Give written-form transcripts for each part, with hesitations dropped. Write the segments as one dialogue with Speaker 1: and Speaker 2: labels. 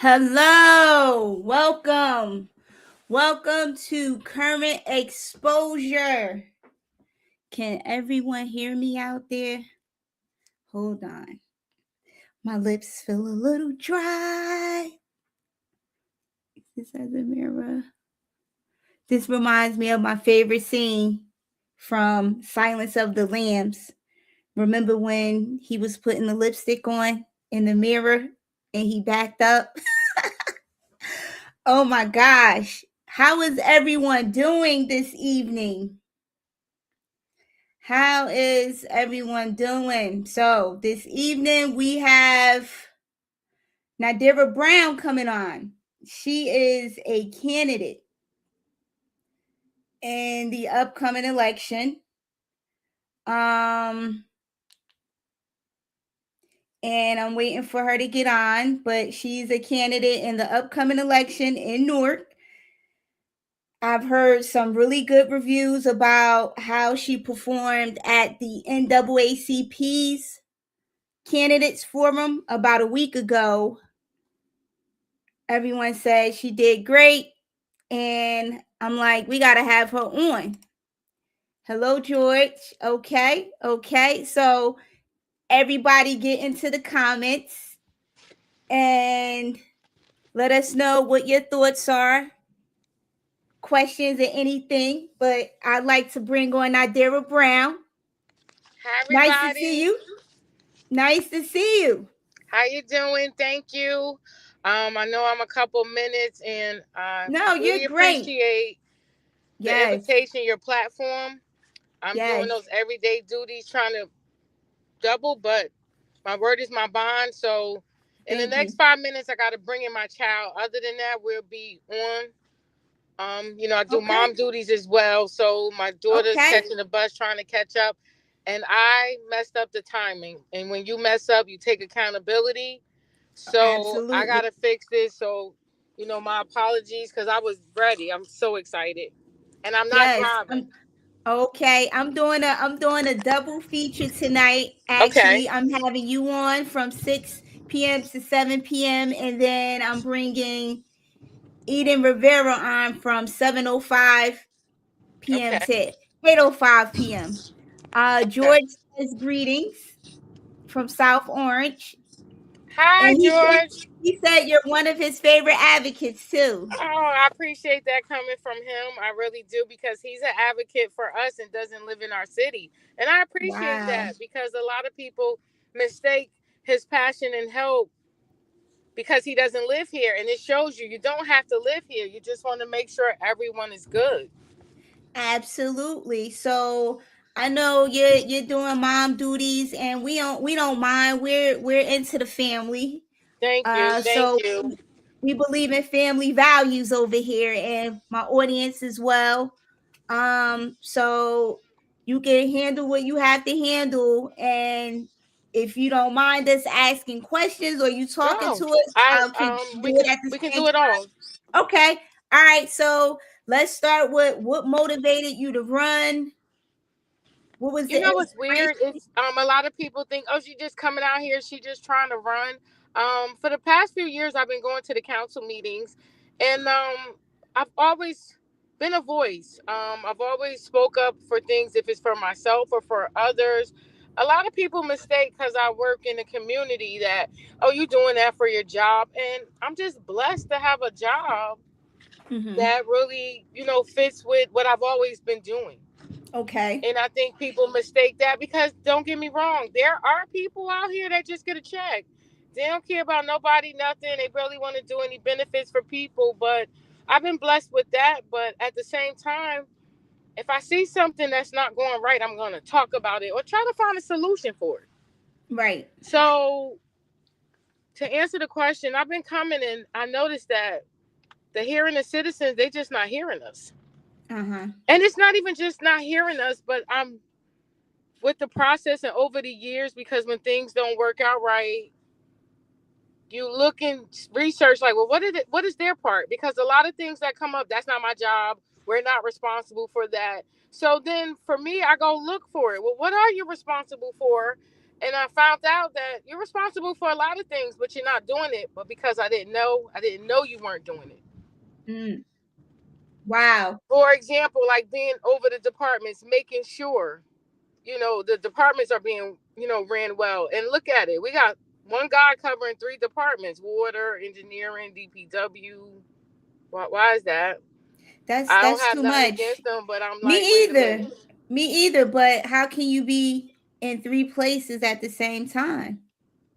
Speaker 1: Hello, welcome to Current Exposure. Can everyone hear me out there? Hold on. My lips feel a little dry. This has a mirror. This reminds me of my favorite scene from Silence of the Lambs. Remember when he was putting the lipstick on in the mirror and he backed up? Oh my gosh. How is everyone doing this evening? How is everyone doing? So, this evening we have Nadirah Brown coming on. She is a candidate in the upcoming election. And I'm waiting for her to get on, but she's a candidate in the upcoming election in Newark. I've heard some really good reviews about how she performed at the NAACP's Candidates Forum about a week ago. Everyone said she did great, and I'm like, we got to have her on. Hello, George. Okay. So everybody get into the comments and let us know what your thoughts are, questions, or anything. But I'd like to bring on Nadirah Brown.
Speaker 2: Hi, everybody.
Speaker 1: Nice to see you. Nice to see you.
Speaker 2: How you doing? Thank you. I know I'm a couple minutes, and I really
Speaker 1: you're great.
Speaker 2: appreciate the invitation, your platform. I'm doing those everyday duties, trying to double, but my word is my bond. So in the next 5 minutes, I got to bring in my child. Other than that, we'll be on. I do mom duties as well. So my daughter's catching the bus, trying to catch up. And I messed up the timing. And when you mess up, you take accountability. So absolutely. I got to fix this. So, my apologies because I was ready. I'm so excited. And I'm not driving.
Speaker 1: I'm doing a double feature tonight. Actually, I'm having you on from 6 p.m. to 7 p.m. and then I'm bringing Eden Rivera on from 7:05 p.m. to 8:05 p.m. George says greetings from South Orange.
Speaker 2: Hi,
Speaker 1: and
Speaker 2: George.
Speaker 1: He said you're one of his favorite advocates too.
Speaker 2: Oh, I appreciate that coming from him. I really do, because he's an advocate for us and doesn't live in our city. And I appreciate that, because a lot of people mistake his passion and help because he doesn't live here. And it shows you don't have to live here. You just want to make sure everyone is good.
Speaker 1: Absolutely. So I know you're doing mom duties, and we don't mind. We're into the family.
Speaker 2: Thank you. Thank you.
Speaker 1: We believe in family values over here, and my audience as well. So you can handle what you have to handle, and if you don't mind us asking questions or you talking to us, we can do it all. Okay. All right. So let's start with what motivated you to run. What was
Speaker 2: what's weird? It's a lot of people think, oh, she's just coming out here, she's just trying to run. For the past few years, I've been going to the council meetings, and I've always been a voice. I've always spoke up for things, if it's for myself or for others. A lot of people mistake, because I work in the community, that, oh, you're doing that for your job. And I'm just blessed to have a job that really, fits with what I've always been doing.
Speaker 1: Okay.
Speaker 2: And I think people mistake that, because don't get me wrong, there are people out here that just get a check. They don't care about nobody, nothing. They barely want to do any benefits for people. But I've been blessed with that. But at the same time, if I see something that's not going right, I'm going to talk about it or try to find a solution for it.
Speaker 1: Right.
Speaker 2: So to answer the question, I've been coming, and I noticed that the hearing the citizens, they just not hearing us. And it's not even just not hearing us, but I'm with the process and over the years, because when things don't work out right, you look and research, like, well, what is their part? Because a lot of things that come up, that's not my job. We're not responsible for that. So then for me, I go look for it. Well, what are you responsible for? And I found out that you're responsible for a lot of things, but you're not doing it. But because I didn't know you weren't doing it.
Speaker 1: Wow.
Speaker 2: For example, like being over the departments, making sure, the departments are being, ran well. And look at it. We got one guy covering 3 departments: water, engineering, DPW. Why is that? I don't
Speaker 1: That's
Speaker 2: have
Speaker 1: too
Speaker 2: nothing
Speaker 1: much.
Speaker 2: against them, but I'm like,
Speaker 1: Me
Speaker 2: wait a
Speaker 1: either.
Speaker 2: minute.
Speaker 1: Me either. But how can you be in 3 places at the same time?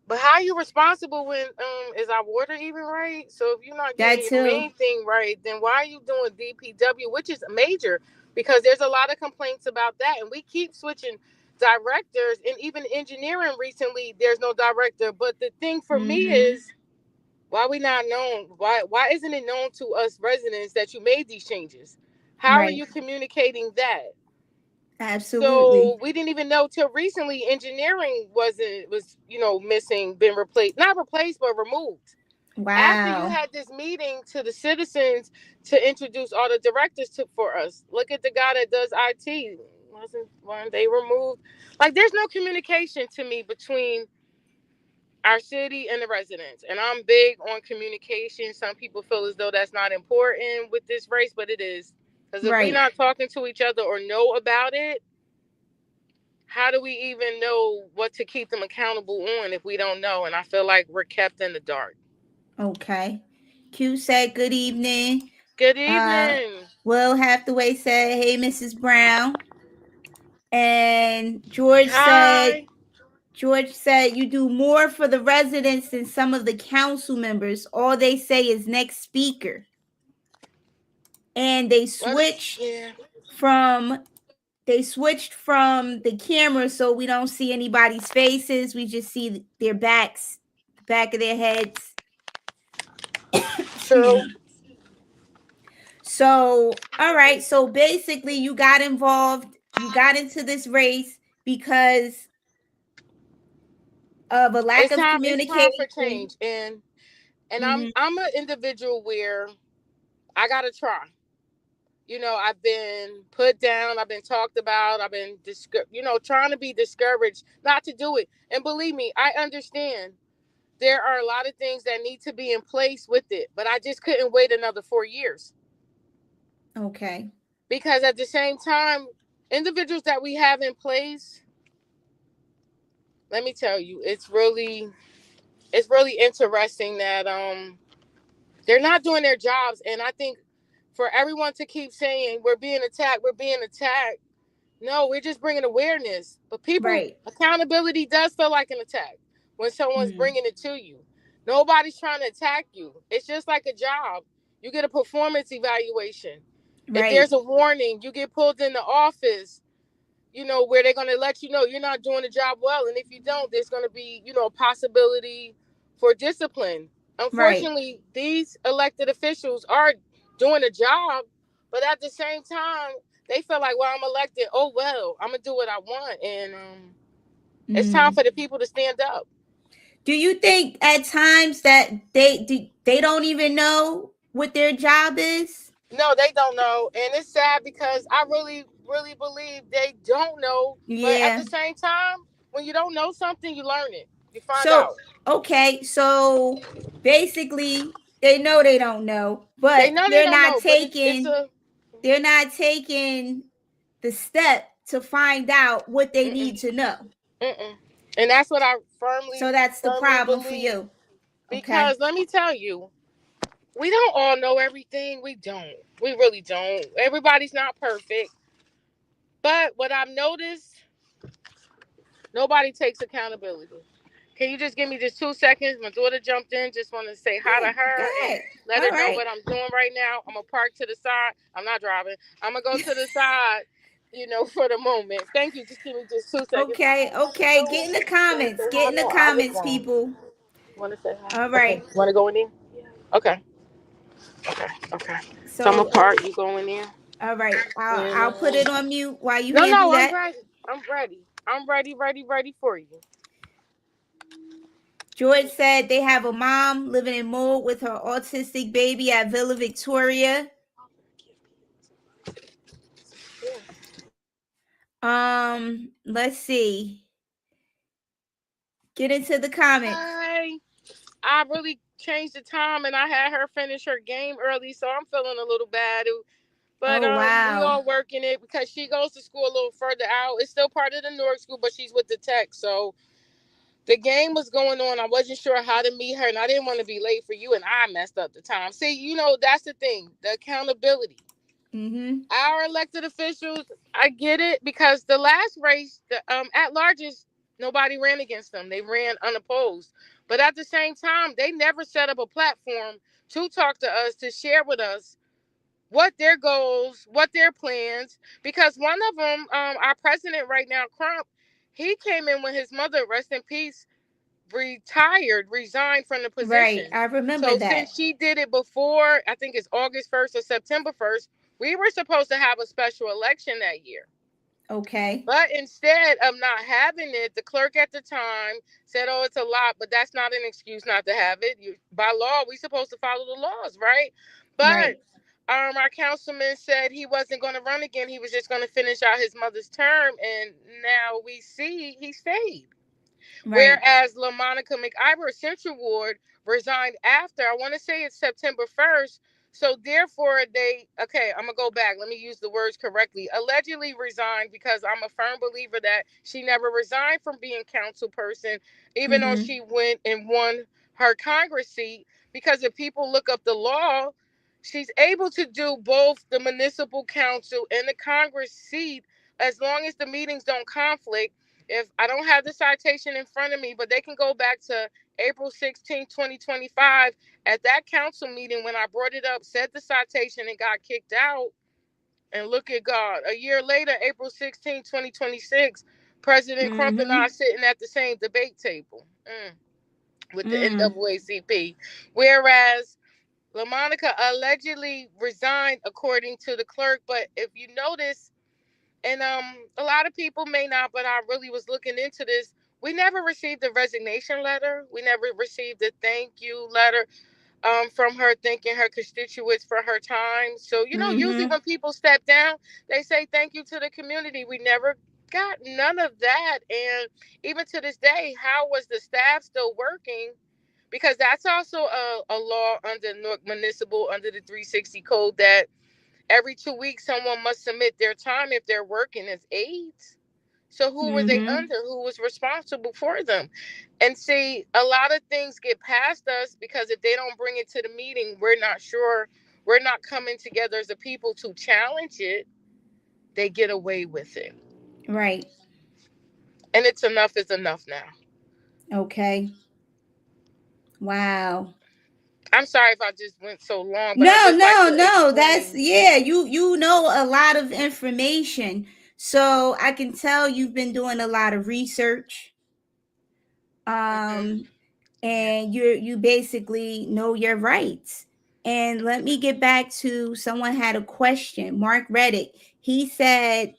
Speaker 2: But how are you responsible when is our water even right? So if you're not
Speaker 1: That
Speaker 2: getting your
Speaker 1: too.
Speaker 2: main thing right, then why are you doing DPW, which is major? Because there's a lot of complaints about that, and we keep switching directors, and even engineering recently, there's no director. But the thing for me is, why we not known? Why isn't it known to us residents that you made these changes? How are you communicating that?
Speaker 1: Absolutely.
Speaker 2: So we didn't even know till recently. Engineering was missing, been replaced, not replaced, but removed. After you
Speaker 1: Wow.
Speaker 2: had this meeting to the citizens to introduce all the directors for us. Look at the guy that does IT. Wasn't one they removed? Like, there's no communication to me between our city and the residents. And I'm big on communication. Some people feel as though that's not important with this race, but it is. Because if we're not talking to each other or know about it, how do we even know what to keep them accountable on if we don't know? And I feel like we're kept in the dark.
Speaker 1: Okay. Q said good evening.
Speaker 2: Good evening.
Speaker 1: Will Hathaway said, hey, Mrs. Brown. And George said,
Speaker 2: Hi.
Speaker 1: you do more for the residents than some of the council members. All they say is next speaker. And they switched from the camera, so we don't see anybody's faces. We just see their backs, the back of their heads. Excuse me. So, all right. So basically, you got involved. You got into this race because of a lack of communication.
Speaker 2: It's time for change. And I'm an individual where I gotta try. I've been put down, I've been talked about, I've been trying to be discouraged not to do it. And believe me, I understand there are a lot of things that need to be in place with it, but I just couldn't wait another 4 years.
Speaker 1: Okay.
Speaker 2: Because at the same time, individuals that we have in place, let me tell you, it's really interesting that they're not doing their jobs. And I think for everyone to keep saying we're being attacked, no, we're just bringing awareness. But accountability does feel like an attack when someone's bringing it to you. Nobody's trying to attack you. It's just like a job. You get a performance evaluation. If there's a warning, you get pulled in the office, where they're going to let you know you're not doing the job well. And if you don't, there's going to be, a possibility for discipline. Unfortunately, these elected officials are doing a job, but at the same time, they feel like, well, I'm elected. Oh, well, I'm going to do what I want. And it's time for the people to stand up.
Speaker 1: Do you think at times that they don't even know what their job is?
Speaker 2: No, they don't know. And it's sad because I really, really believe they don't know. But at the same time, when you don't know something, you learn it. You find out.
Speaker 1: Okay. So basically, they know they don't know, but
Speaker 2: They don't know. But
Speaker 1: they're not taking the step to find out what they need to know.
Speaker 2: And that's what I firmly
Speaker 1: that's the problem
Speaker 2: believe.
Speaker 1: For you.
Speaker 2: Because let me tell you, we don't all know everything. We don't. We really don't. Everybody's not perfect. But what I've noticed, nobody takes accountability. Can you just give me just 2 seconds? My daughter jumped in. Just want to say hi to her and let her know what I'm doing right now. I'm going to park to the side. I'm not driving. I'm going to go to the side, for the moment. Thank you. Just give me just 2 seconds.
Speaker 1: Okay. Get in the comments. People.
Speaker 2: Want to say hi?
Speaker 1: All right.
Speaker 2: Okay. Want to go in there? Okay. So I'm going to park. You go in there?
Speaker 1: All right. I'll put it on mute while you
Speaker 2: handle
Speaker 1: that.
Speaker 2: I'm ready. I'm ready for you.
Speaker 1: George said they have a mom living in Mold with her autistic baby at Villa Victoria. Let's see. Get into the comics.
Speaker 2: I really changed the time, and I had her finish her game early, so I'm feeling a little bad. But we
Speaker 1: wow.
Speaker 2: all working it because she goes to school a little further out. It's still part of the Newark school, but she's with the tech. So the game was going on. I wasn't sure how to meet her, and I didn't want to be late for you, and I messed up the time. See, that's the thing, the accountability. Our elected officials, I get it, because the last race, the at larges, nobody ran against them. They ran unopposed. But at the same time, they never set up a platform to talk to us, to share with us what their goals, what their plans. Because one of them, our president right now, Crump, he came in when his mother, rest in peace, resigned from the
Speaker 1: Right.
Speaker 2: position.
Speaker 1: I remember
Speaker 2: So
Speaker 1: that.
Speaker 2: since she did it before, I think it's August 1st or September 1st, we were supposed to have a special election that year.
Speaker 1: Okay.
Speaker 2: But instead of not having it, the clerk at the time said, "Oh, it's a lot, but that's not an excuse not to have it. By law, we're supposed to follow the laws, right?" But
Speaker 1: Right.
Speaker 2: our councilman said he wasn't going to run again. He was just going to finish out his mother's term, and now we see he stayed.
Speaker 1: Right.
Speaker 2: Whereas LaMonica McIver Central Ward resigned after, I want to say it's September 1st. So therefore I'm going to go back. Let me use the words correctly. Allegedly resigned, because I'm a firm believer that she never resigned from being council person, even though she went and won her Congress seat. Because if people look up the law, she's able to do both the municipal council and the Congress seat, as long as the meetings don't conflict. If I don't have the citation in front of me, but they can go back to April 16, 2025. At that council meeting, when I brought it up, said the citation, and got kicked out. And look at God. A year later, April 16, 2026, President Crump and I sitting at the same debate table with the NAACP. Whereas LaMonica allegedly resigned, according to the clerk. But if you notice, and a lot of people may not, but I really was looking into this. We never received a resignation letter. We never received a thank you letter from her, thanking her constituents for her time. So, usually when people step down, they say thank you to the community. We never got none of that. And even to this day, how was the staff still working? Because that's also a law under Newark Municipal, under the 360 code, that every 2 weeks, someone must submit their time if they're working as aides. So who were they under? Who was responsible for them? And see, a lot of things get past us because if they don't bring it to the meeting, we're not sure. We're not coming together as a people to challenge it. They get away with it.
Speaker 1: Right.
Speaker 2: And it's enough is enough now.
Speaker 1: Okay. Wow.
Speaker 2: I'm sorry if I just went so long, but I
Speaker 1: No,
Speaker 2: just like
Speaker 1: no,
Speaker 2: to
Speaker 1: no. That's
Speaker 2: explain.
Speaker 1: yeah, you know a lot of information. So I can tell you've been doing a lot of research.
Speaker 2: Mm-hmm.
Speaker 1: And you basically know your rights. And let me get back to someone had a question. Mark Reddick. He said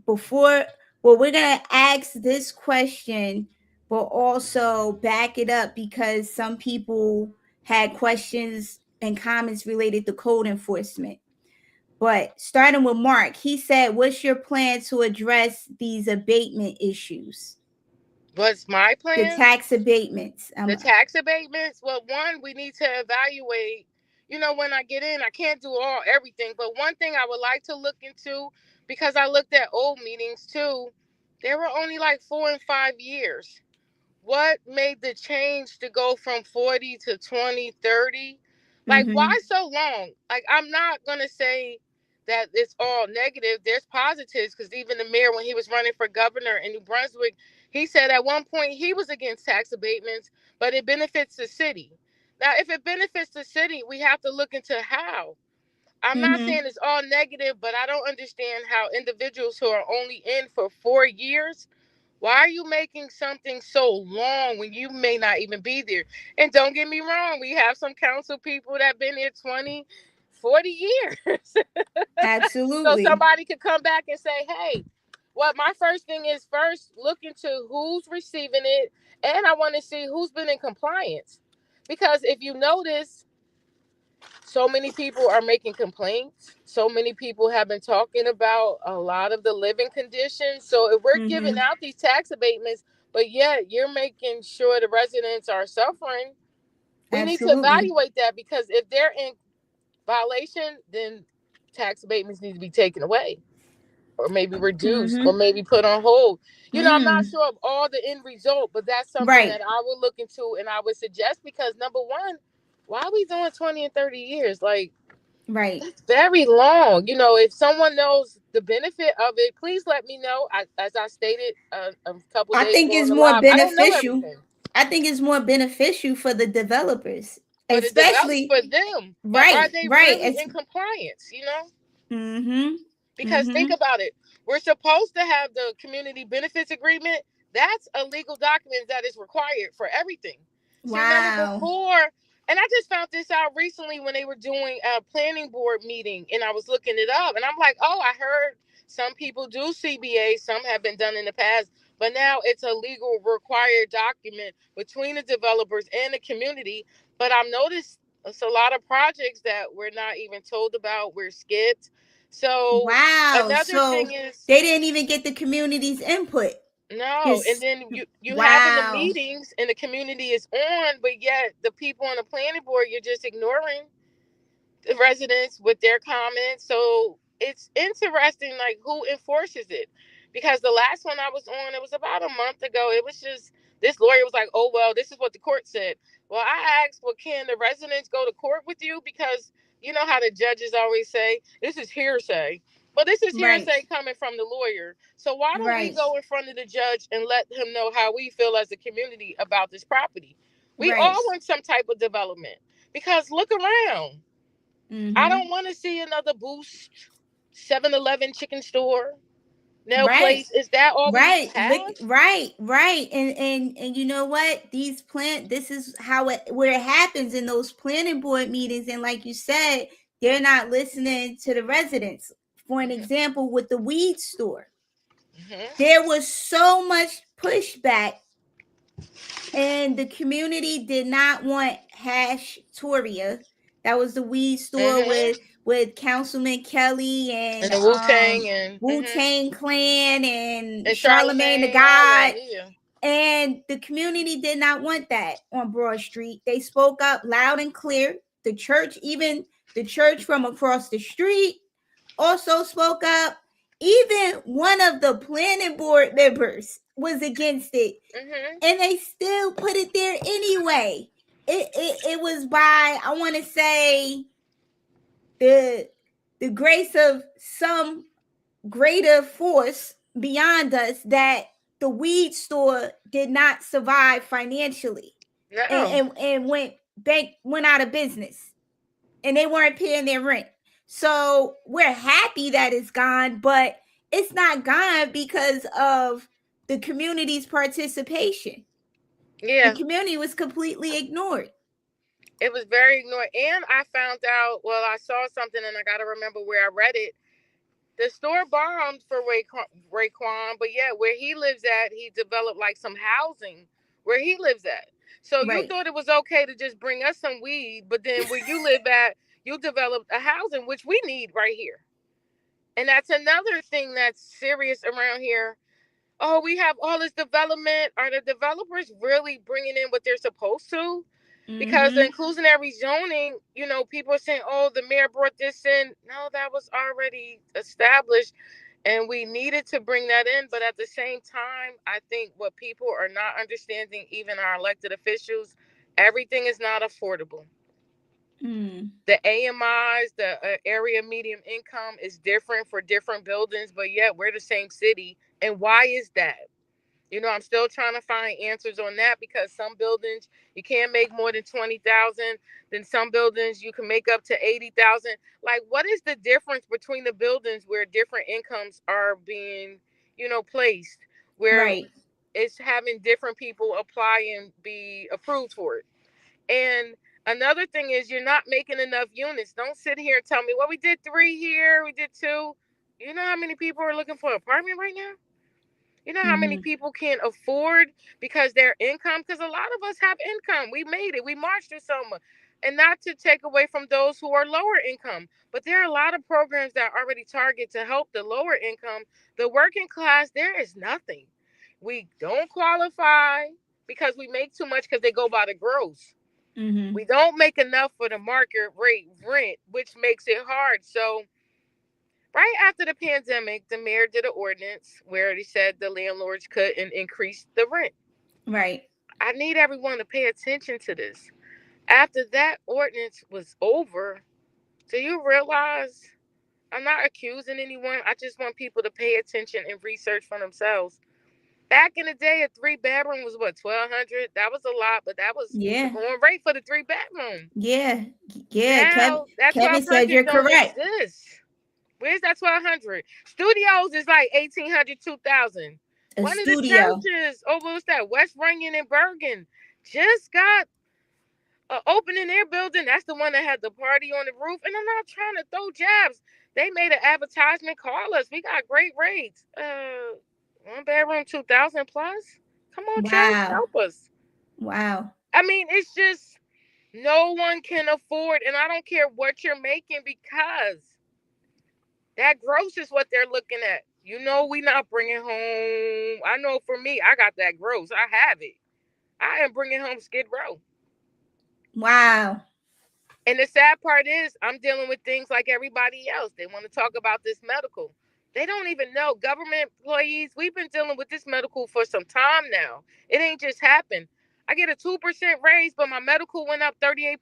Speaker 1: before, well, we're gonna ask this question, but also back it up because some people had questions and comments related to code enforcement. But starting with Mark, he said, "What's your plan to address these abatement issues?
Speaker 2: What's my
Speaker 1: The
Speaker 2: plan?
Speaker 1: tax abatements."
Speaker 2: The tax abatements, well, one, we need to evaluate. When I get in, I can't do everything, but one thing I would like to look into, because I looked at old meetings too, there were only like 4 and 5 years. What made the change to go from 40 to 20, 30? Like, why so long? Like, I'm not going to say that it's all negative. There's positives, because even the mayor, when he was running for governor in New Brunswick, he said at one point he was against tax abatements, but it benefits the city. Now, if it benefits the city, we have to look into how. I'm not saying it's all negative, but I don't understand how individuals who are only in for 4 years, why are you making something so long when you may not even be there? And don't get me wrong, we have some council people that have been here 20, 40 years. So
Speaker 1: Absolutely.
Speaker 2: somebody could come back and say, hey, well, my first thing is first look into who's receiving it, and I want to see who's been in compliance. Because if you notice, so many people are making complaints. So many people have been talking about a lot of the living conditions. So if we're giving out these tax abatements, but yet you're making sure the residents are suffering. We need to
Speaker 1: Absolutely.
Speaker 2: evaluate that, because if they're in violation, then tax abatements need to be taken away, or maybe reduced, or
Speaker 1: Mm-hmm.
Speaker 2: maybe put on hold. I'm not
Speaker 1: Mm.
Speaker 2: sure of all the end result, but that's something
Speaker 1: Right.
Speaker 2: that I would look into and I would suggest, because number one, why are we doing 20 and 30 years? Like,
Speaker 1: Right.
Speaker 2: that's very long. If someone knows the benefit of it, please let me know. As I stated a couple
Speaker 1: I
Speaker 2: days
Speaker 1: think
Speaker 2: ago on
Speaker 1: it's
Speaker 2: the
Speaker 1: more
Speaker 2: live, I don't know
Speaker 1: beneficial.
Speaker 2: everything.
Speaker 1: I think it's more beneficial for the developers,
Speaker 2: For the develop
Speaker 1: especially
Speaker 2: for them, but are
Speaker 1: right,
Speaker 2: they
Speaker 1: right.
Speaker 2: really in compliance?
Speaker 1: Mm-hmm.
Speaker 2: Because think
Speaker 1: Mm-hmm.
Speaker 2: about it. We're supposed to have the community benefits agreement. That's a legal document that is required for everything. See, remember
Speaker 1: Wow.
Speaker 2: before, and I just found this out recently when they were doing a planning board meeting, and I was looking it up, and I'm like, oh, I heard some people do CBA, some have been done in the past, but now it's a legal required document between the developers and the community. But I've noticed it's a lot of projects that we're not even told about. We're skipped. So
Speaker 1: Wow.
Speaker 2: another
Speaker 1: So
Speaker 2: thing is,
Speaker 1: they didn't even get the community's input.
Speaker 2: no, and
Speaker 1: Just
Speaker 2: then you having the
Speaker 1: wow.
Speaker 2: meetings and the community is on, but yet the people on the planning board you're just ignoring the residents with their comments. So it's interesting, like, who enforces it. Because the last one I was on, it was about a month ago. It was just, this lawyer was like, oh, well, this is what the court said. Well, I asked, well, can the residents go to court with you? Because you know how the judges always say, this is hearsay. Well, this is
Speaker 1: Right.
Speaker 2: hearsay coming from the lawyer. So why don't we
Speaker 1: Right.
Speaker 2: go in front of the judge and let him know how we feel as a community about this property? We
Speaker 1: Right.
Speaker 2: all want some type of development, because look around. I
Speaker 1: Mm-hmm.
Speaker 2: don't want to see another Boost, 7-Eleven, chicken store, nail
Speaker 1: Right.
Speaker 2: place. Is that all we
Speaker 1: Right. Look,
Speaker 2: have?
Speaker 1: right, right. And you know what? This is how it where it happens in those planning board meetings. And like you said, they're not listening to the residents. For an
Speaker 2: Mm-hmm.
Speaker 1: example, with the weed store,
Speaker 2: Mm-hmm.
Speaker 1: there was so much pushback, and the community did not want hash Toria. That was the weed store
Speaker 2: Mm-hmm.
Speaker 1: with Councilman Kelly
Speaker 2: And
Speaker 1: and
Speaker 2: the Wu Tang and
Speaker 1: Wu Tang Clan and
Speaker 2: and
Speaker 1: Charlemagne the
Speaker 2: Charlemagne, all that.
Speaker 1: God.
Speaker 2: Yeah.
Speaker 1: And the community did not want that on Broad Street. They spoke up loud and clear. The church, even the church from across the street, also spoke up. Even one of the planning board members was against it,
Speaker 2: Mm-hmm.
Speaker 1: and they still put it there anyway. It was by, I want to say, the grace of some greater force beyond us that the weed store did not survive financially,
Speaker 2: No.
Speaker 1: and went out of business, and they weren't paying their rent. So we're happy that it's gone, but it's not gone because of the community's participation. The
Speaker 2: Yeah.
Speaker 1: community was completely ignored.
Speaker 2: It was very ignored. And I found out, well, I saw something and I got to remember where I read it. The store bombed for Raekwon, but yeah, where he lives at, he developed like some housing where he lives at. So you
Speaker 1: Right.
Speaker 2: thought it was okay to just bring us some weed, but then where you live at, you developed a housing which we need right here. And that's another thing that's serious around here. Oh, we have all this development. Are the developers really bringing in what they're supposed to? Because the
Speaker 1: Mm-hmm.
Speaker 2: inclusionary zoning, people are saying, oh, the mayor brought this in. No, that was already established, and we needed to bring that in. But at the same time, I think what people are not understanding, even our elected officials, everything is not affordable.
Speaker 1: Mm.
Speaker 2: The AMIs, the area medium income, is different for different buildings, but yet we're the same city. And why is that? I'm still trying to find answers on that, because some buildings you can't make more than 20,000. Then some buildings you can make up to 80,000. Like, what is the difference between the buildings where different incomes are being, placed, where
Speaker 1: Right.
Speaker 2: it's having different people apply and be approved for it? And another thing is, you're not making enough units. Don't sit here and tell me, well, we did 3 here, we did 2. You know how many people are looking for an apartment right now? You know how many
Speaker 1: Mm-hmm.
Speaker 2: people can't afford because their income? Because a lot of us have income. We made it. We marched through summer. And not to take away from those who are lower income, but there are a lot of programs that already target to help the lower income. The working class, there is nothing. We don't qualify because we make too much because they go by the gross. We don't make enough for the market rate rent, which makes it hard. So right after the pandemic, the mayor did an ordinance where he said the landlords couldn't increase the rent.
Speaker 1: Right.
Speaker 2: I need everyone to pay attention to this. After that ordinance was over, do you realize I'm not accusing anyone? I just want people to pay attention and research for themselves. Back in the day, a 3-bedroom was what, 1,200? That was a lot, but that was the going rate for the 3-bedroom.
Speaker 1: Yeah.
Speaker 2: Now that
Speaker 1: Kevin said
Speaker 2: 1,200
Speaker 1: you're
Speaker 2: don't
Speaker 1: correct.
Speaker 2: exist. Where's that 1,200? Studios is like 1,800, 2,000. One of the churches over what's that, West Runyon and Bergen, just got opening their building. That's the one that had the party on the roof. And I'm not trying to throw jabs. They made an advertisement. Call us. We got great rates. 1-bedroom, 2,000 plus. Come on, church, help us.
Speaker 1: Wow.
Speaker 2: I mean, it's just no one can afford, and I don't care what you're making because that gross is what they're looking at. You know, we not bringing home. I know for me, I got that gross. I have it. I am bringing home Skid Row.
Speaker 1: Wow.
Speaker 2: And the sad part is I'm dealing with things like everybody else. They want to talk about this medical. They don't even know. Government employees, we've been dealing with this medical for some time now. It ain't just happened. I get a 2% raise, but my medical went up 38%.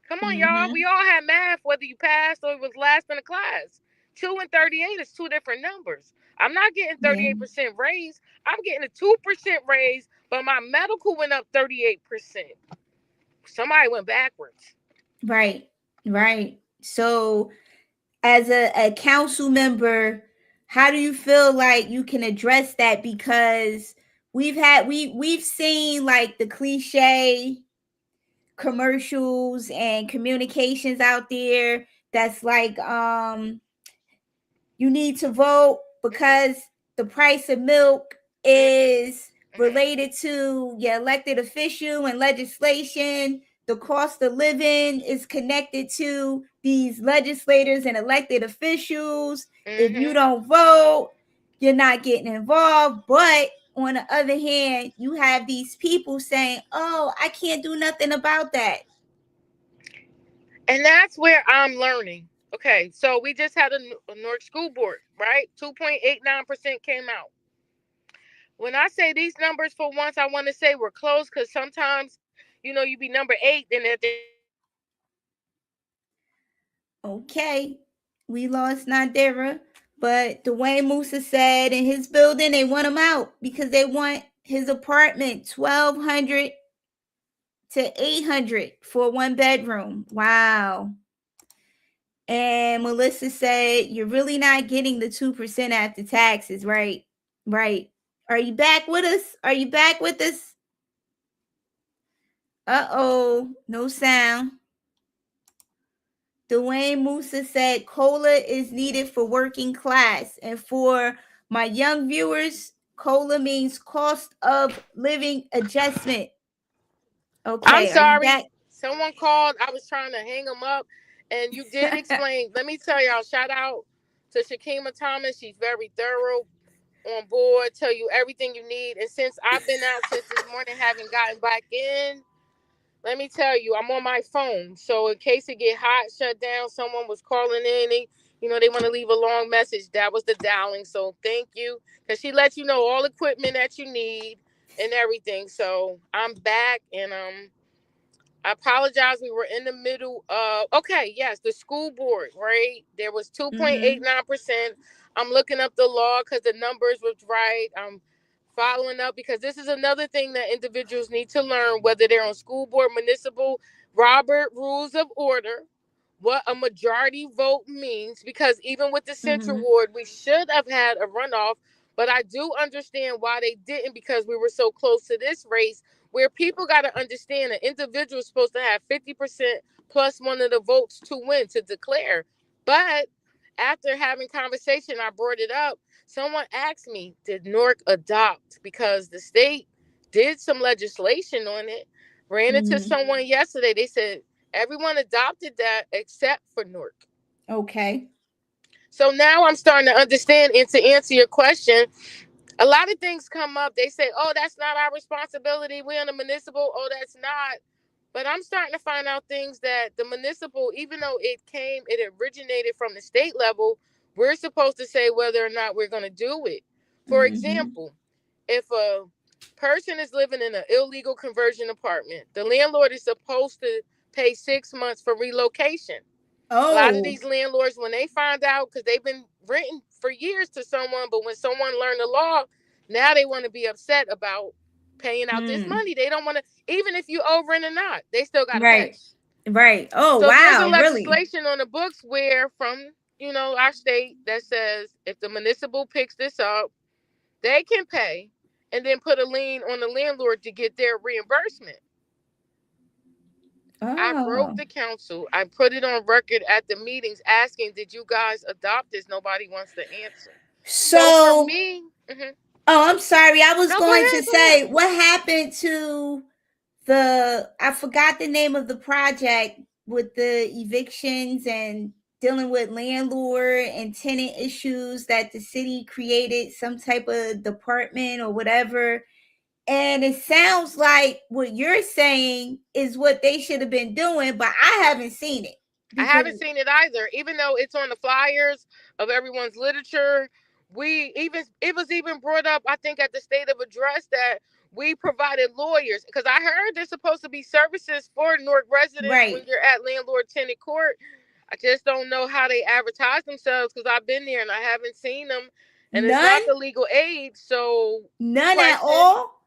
Speaker 2: Come on, y'all. We all had math, whether you passed or it was last in the class. 2 and 38 is two different numbers. I'm not getting 38% raise. I'm getting a 2% raise, but my medical went up 38%. Somebody went backwards.
Speaker 1: Right. So as a council member, how do you feel like you can address that? Because we've seen like the cliche commercials and communications out there that's like you need to vote because the price of milk is related to your elected official and legislation. The cost of living is connected to these legislators and elected officials. If you don't vote, you're not getting involved. But on the other hand, you have these people saying, oh, I can't do nothing about that.
Speaker 2: And that's where I'm learning. Okay, so we just had a Newark school board, right? 2.89% came out. When I say these numbers for once, I want to say we're close because sometimes, you know, you be number 8, then at the
Speaker 1: okay, we lost Nadirah, but Dwayne Musa said in his building they want him out because they want his apartment 1,200 to 800 for 1-bedroom. Wow. And Melissa said you're really not getting the 2% after taxes, right? Right. Are you back with us? Uh-oh, no sound. Dwayne Musa said COLA is needed for working class. And for my young viewers, COLA means cost of living adjustment. Okay.
Speaker 2: I'm sorry. Someone called. I was trying to hang them up. And you did explain. Let me tell y'all, shout out to Shakima Thomas. She's very thorough, on board, tell you everything you need. And since I've been out since this morning, haven't gotten back in, let me tell you, I'm on my phone. So in case it get hot, shut down, someone was calling in, they want to leave a long message. That was the dialing. So thank you. Because she lets you know all equipment that you need and everything. So I'm back and I apologize. We were in the middle of, okay, yes, the school board, right? There was 2.89%. I'm looking up the law because the numbers was right. I'm following up because this is another thing that individuals need to learn, whether they're on school board, municipal, Robert Rules of Order, what a majority vote means, because even with the Central Ward, we should have had a runoff, but I do understand why they didn't because we were so close to this race where people got to understand an individual is supposed to have 50% plus one of the votes to win, to declare. But after having conversation, I brought it up. Someone asked me, did Newark adopt? Because the state did some legislation on it. Ran into someone yesterday. They said everyone adopted that except for Newark.
Speaker 1: Okay.
Speaker 2: So now I'm starting to understand, and to answer your question, A lot of things come up. They say, oh, that's not our responsibility. We're in the municipal. Oh, that's not. But I'm starting to find out things that the municipal, even though it originated from the state level, we're supposed to say whether or not we're going to do it. For
Speaker 1: Mm-hmm.
Speaker 2: example, if a person is living in an illegal conversion apartment, the landlord is supposed to pay 6 months for relocation. A lot of
Speaker 1: Oh.
Speaker 2: these landlords, when they find out, because they've been renting for years to someone, but when someone learned the law, now they want to be upset about paying out this
Speaker 1: Hmm.
Speaker 2: money. They don't want to, even if you owe rent or not, they still got to pay.
Speaker 1: Right. Right. Oh,
Speaker 2: So there's a
Speaker 1: wow. Really?
Speaker 2: legislation on the books where from, our state that says if the municipal picks this up, they can pay and then put a lien on the landlord to get their reimbursement. I wrote
Speaker 1: Oh.
Speaker 2: the council. I put it on record at the meetings asking, did you guys adopt this? Nobody wants to answer. So for
Speaker 1: So,
Speaker 2: me,
Speaker 1: oh, I'm sorry. I was
Speaker 2: no, go
Speaker 1: going
Speaker 2: ahead,
Speaker 1: to
Speaker 2: go ahead.
Speaker 1: say, what happened to I forgot the name of the project with the evictions and dealing with landlord and tenant issues that the city created some type of department or whatever. And it sounds like what you're saying is what they should have been doing, but I haven't seen it
Speaker 2: I
Speaker 1: because
Speaker 2: haven't seen it either, even though it's on the flyers of everyone's literature. It was even brought up, I think, at the state of address that we provided lawyers because I heard there's supposed to be services for Newark residents when
Speaker 1: right.
Speaker 2: you're at landlord tenant court. I just don't know how they advertise themselves because I've been there and I haven't seen them, and it's
Speaker 1: None,
Speaker 2: not the legal aid. So,
Speaker 1: none at
Speaker 2: question.
Speaker 1: all.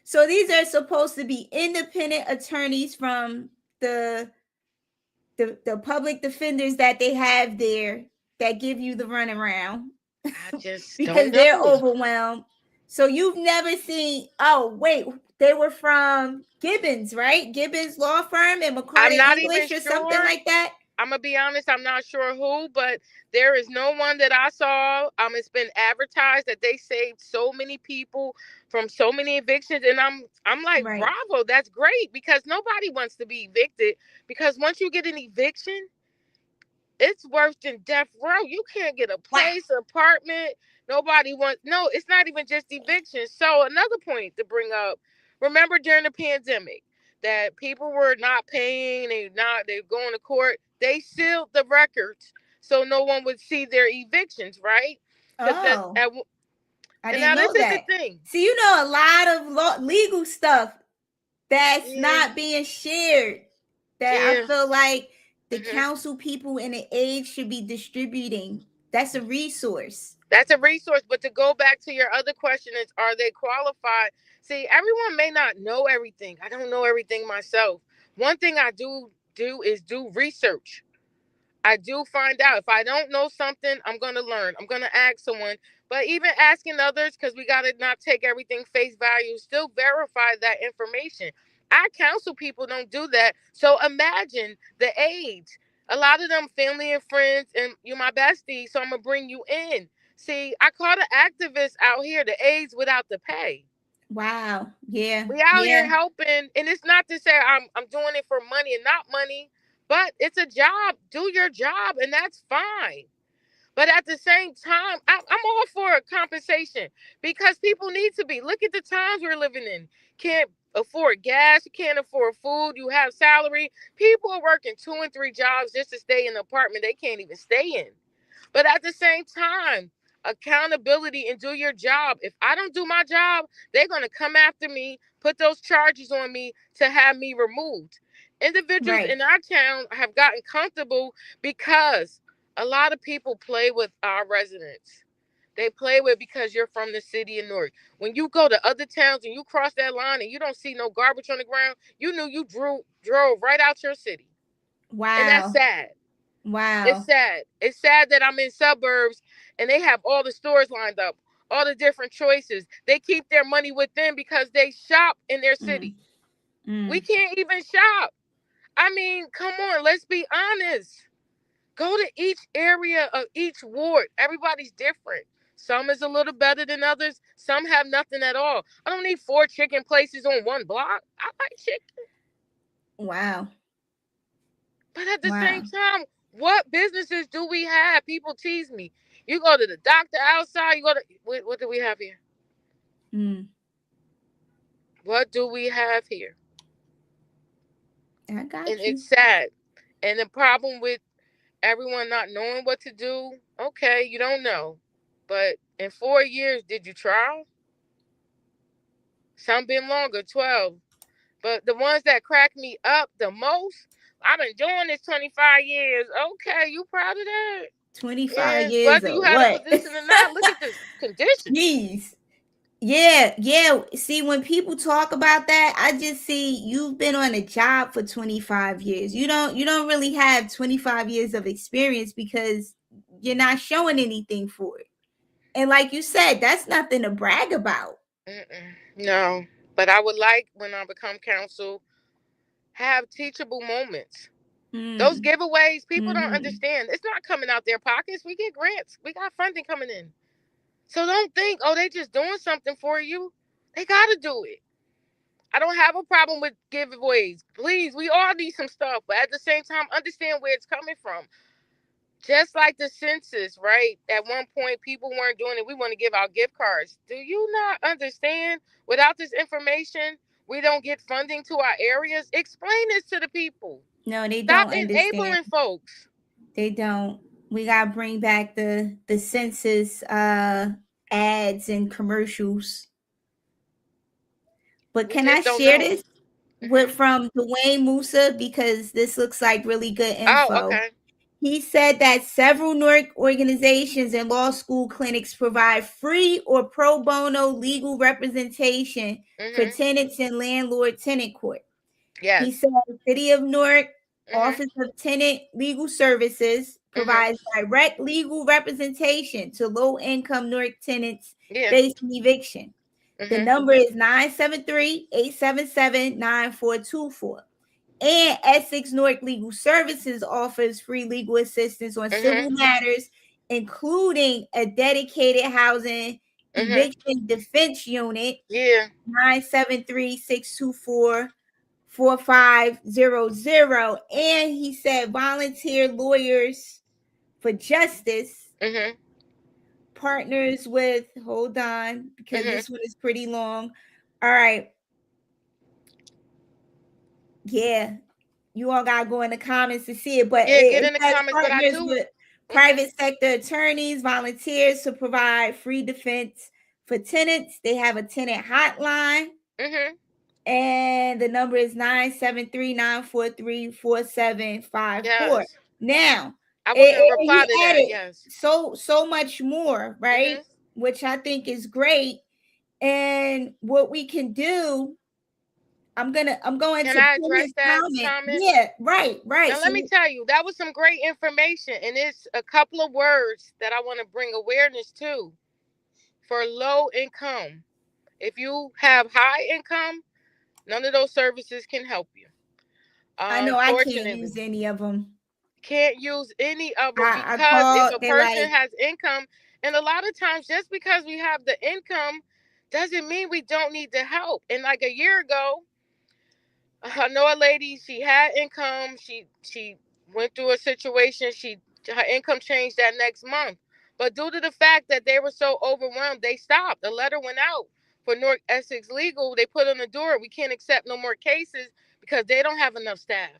Speaker 1: So these are supposed to be independent attorneys from the the public defenders that they have there that give you the runaround
Speaker 2: I just
Speaker 1: because
Speaker 2: don't
Speaker 1: they're
Speaker 2: know.
Speaker 1: overwhelmed. So you've never seen, oh, wait, they were from Gibbons, right? Gibbons Law Firm and
Speaker 2: I'm
Speaker 1: McCarter
Speaker 2: not even
Speaker 1: English or something
Speaker 2: sure.
Speaker 1: like that.
Speaker 2: I'm gonna be honest, I'm not sure who, but there is no one that I saw. It's been advertised that they saved so many people from so many evictions, and I'm like,
Speaker 1: Right.
Speaker 2: bravo, that's great because nobody wants to be evicted. Because once you get an eviction, it's worse than death row. You can't get a
Speaker 1: Wow.
Speaker 2: place, apartment. Nobody wants. No, it's not even just eviction. So another point to bring up. Remember during the pandemic that people were not paying. They going to court. They sealed the records so no one would see their evictions, right? Because
Speaker 1: Oh, I
Speaker 2: and
Speaker 1: didn't
Speaker 2: now this
Speaker 1: know
Speaker 2: is the
Speaker 1: that.
Speaker 2: thing.
Speaker 1: See, you know a lot of legal stuff that's
Speaker 2: Yeah,
Speaker 1: not being shared that I
Speaker 2: yeah.
Speaker 1: feel like the
Speaker 2: Hmm.
Speaker 1: council people in the age should be distributing. That's a resource.
Speaker 2: That's a resource. But to go back to your other question is, are they qualified? See, everyone may not know everything. I don't know everything myself. One thing I do is do research. I do find out. If I don't know something, I'm going to learn. I'm going to ask someone. But even asking others, because we got to not take everything face value, still verify that information. Our council people don't do that. So imagine the aides. A lot of them family and friends, and you my bestie, so I'm going to bring you in. See, I call the activists out here, the aides without the pay.
Speaker 1: Wow. Yeah.
Speaker 2: We out here
Speaker 1: Yeah.
Speaker 2: helping, and it's not to say I'm doing it for money and not money, but it's a job. Do your job, and that's fine. But at the same time, I'm all for compensation because people need to be. Look at the times we're living in. Can't afford gas, you can't afford food, you have salary. People are working 2 and 3 jobs just to stay in an apartment they can't even stay in. But at the same time, accountability and do your job. If I don't do my job, they're going to come after me, put those charges on me to have me removed. Individuals
Speaker 1: Right.
Speaker 2: in our town have gotten comfortable because a lot of people play with our residents. They play with because you're from the city of Newark. When you go to other towns and you cross that line and you don't see no garbage on the ground, you knew you drove right out your city. And that's
Speaker 1: Wow.
Speaker 2: sad. It's
Speaker 1: Wow.
Speaker 2: sad. It's sad that I'm in suburbs and they have all the stores lined up, all the different choices. They keep their money with them because they shop in their
Speaker 1: Mm.
Speaker 2: city. We
Speaker 1: Mm.
Speaker 2: can't even shop. I mean, come on, let's be honest. Go to each area of each ward. Everybody's different. Some is a little better than others. Some have nothing at all. I don't need 4 chicken places on one block. I like chicken.
Speaker 1: Wow.
Speaker 2: But at the same
Speaker 1: Wow.
Speaker 2: time, what businesses do we have? People tease me. You go to the doctor outside. You go to what do we have here? What do we have here?
Speaker 1: I
Speaker 2: And
Speaker 1: got you.
Speaker 2: it's sad. And the problem with everyone not knowing what to do, okay, you don't know. But in 4 years, did you try? Some been longer, 12. But the ones that crack me up the most, I've been doing this 25 years. Okay, you proud of that?
Speaker 1: 25
Speaker 2: And
Speaker 1: years
Speaker 2: whether you
Speaker 1: of
Speaker 2: had a
Speaker 1: what?
Speaker 2: position or not, look at the conditions.
Speaker 1: Jeez. Yeah, yeah. See, when people talk about that, I just see you've been on a job for 25 years. You don't really have 25 years of experience because you're not showing anything for it. And like you said, that's nothing to brag about.
Speaker 2: No, but I would like when I become counsel, have teachable moments. Those
Speaker 1: Mm.
Speaker 2: giveaways, people don't
Speaker 1: Mm-hmm.
Speaker 2: understand. It's not coming out their pockets. We get grants. We got funding coming in. So don't think, oh, they just doing something for you. They got to do it. I don't have a problem with giveaways. Please, we all need some stuff, but at the same time, understand where it's coming from. Just like the census, right? At one point, people weren't doing it. We want to give out gift cards. Do you not understand? Without this information, we don't get funding to our areas. Explain this to the people.
Speaker 1: No, they
Speaker 2: Stop
Speaker 1: don't understand.
Speaker 2: enabling folks.
Speaker 1: They don't. We gotta bring back the census ads and commercials. But
Speaker 2: We
Speaker 1: can I
Speaker 2: just don't
Speaker 1: share
Speaker 2: know.
Speaker 1: this with
Speaker 2: Hmm.
Speaker 1: from Dwayne Musa because this looks like really good
Speaker 2: Oh,
Speaker 1: info.
Speaker 2: okay.
Speaker 1: He said that several Newark organizations and law school clinics provide free or pro bono legal representation for
Speaker 2: Hmm.
Speaker 1: tenants in landlord tenant court. He
Speaker 2: Yes.
Speaker 1: said the City of Newark
Speaker 2: Hmm.
Speaker 1: Office of Tenant Legal Services
Speaker 2: Hmm.
Speaker 1: provides direct legal representation to low income Newark tenants
Speaker 2: Yeah.
Speaker 1: facing eviction. The
Speaker 2: Hmm.
Speaker 1: number is 973-877-9424. And Essex Newark Legal Services offers free legal assistance on
Speaker 2: Hmm.
Speaker 1: civil matters, including a dedicated housing
Speaker 2: Hmm.
Speaker 1: eviction defense unit,
Speaker 2: Yeah.
Speaker 1: 973-624-4500. And he said volunteer lawyers for justice
Speaker 2: Hmm.
Speaker 1: partners with, hold on, because
Speaker 2: Hmm.
Speaker 1: this one is pretty long. All right. Yeah, you all gotta go in the comments to see it, but
Speaker 2: Yeah. Get
Speaker 1: it
Speaker 2: in the
Speaker 1: says
Speaker 2: comments, but I
Speaker 1: partners
Speaker 2: do.
Speaker 1: with
Speaker 2: Hmm.
Speaker 1: private sector attorneys, volunteers to provide free defense for tenants. They have a tenant hotline,
Speaker 2: Hmm.
Speaker 1: and the number is 973-943-4754.
Speaker 2: Yes.
Speaker 1: Now,
Speaker 2: I want to reply
Speaker 1: he
Speaker 2: to that.
Speaker 1: added
Speaker 2: Yes.
Speaker 1: so much more, right?
Speaker 2: Hmm.
Speaker 1: Which I think is great. And what we can do, I'm going
Speaker 2: Can
Speaker 1: to
Speaker 2: I
Speaker 1: pin
Speaker 2: address
Speaker 1: his
Speaker 2: that
Speaker 1: comment.
Speaker 2: comment?
Speaker 1: Yeah, right.
Speaker 2: Now, let me
Speaker 1: So
Speaker 2: tell you, that was some great information. And it's a couple of words that I want to bring awareness to for low income. If you have high income, none of those services can help you.
Speaker 1: I know I can't use
Speaker 2: Unfortunately,
Speaker 1: any of them.
Speaker 2: can't use any of them
Speaker 1: I
Speaker 2: because if
Speaker 1: called.
Speaker 2: a
Speaker 1: They're
Speaker 2: person
Speaker 1: like,
Speaker 2: has income, and a lot of times just because we have the income doesn't mean we don't need the help. And like a year ago, I know a lady. She had income. She went through a situation. Her income changed that next month, but due to the fact that they were so overwhelmed, they stopped. A letter went out for North Essex Legal. They put on the door, we can't accept no more cases because they don't have enough staff.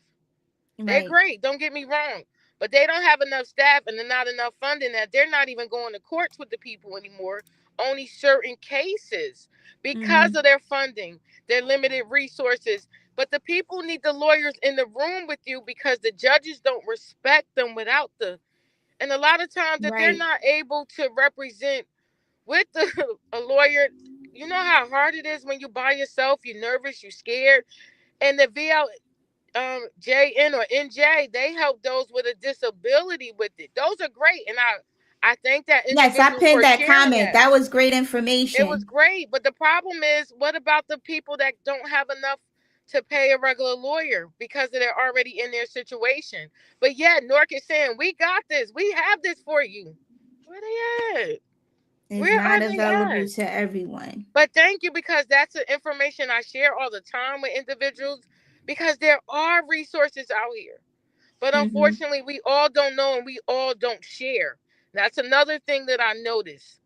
Speaker 2: They're
Speaker 1: right.
Speaker 2: great. Don't get me wrong. But they don't have enough staff and not enough funding that they're not even going to courts with the people anymore. Only certain cases because
Speaker 1: Mm-hmm.
Speaker 2: of their funding, their limited resources. But the people need the lawyers in the room with you because the judges don't respect them without the. And a lot of times that they're
Speaker 1: Right.
Speaker 2: not able to represent with a lawyer. You know how hard it is when you by yourself, you're nervous, you're scared. And the VL JN or NJ, they help those with a disability with it. Those are great, and I thank that
Speaker 1: Yes, I
Speaker 2: individual
Speaker 1: pinned
Speaker 2: for
Speaker 1: that
Speaker 2: sharing
Speaker 1: comment.
Speaker 2: that.
Speaker 1: That was great
Speaker 2: It was
Speaker 1: information.
Speaker 2: great, but the problem is, what about the people that don't have enough to pay a regular lawyer because they're already in their situation? But yeah, Nork is saying, "We got this. We have this for you." Where they at?
Speaker 1: Is
Speaker 2: Where
Speaker 1: not
Speaker 2: are they
Speaker 1: available
Speaker 2: at?
Speaker 1: to everyone.
Speaker 2: But thank you because that's the information I share all the time with individuals because there are resources out here. But
Speaker 1: Mm-hmm.
Speaker 2: unfortunately, we all don't know and we all don't share. That's another thing that I noticed.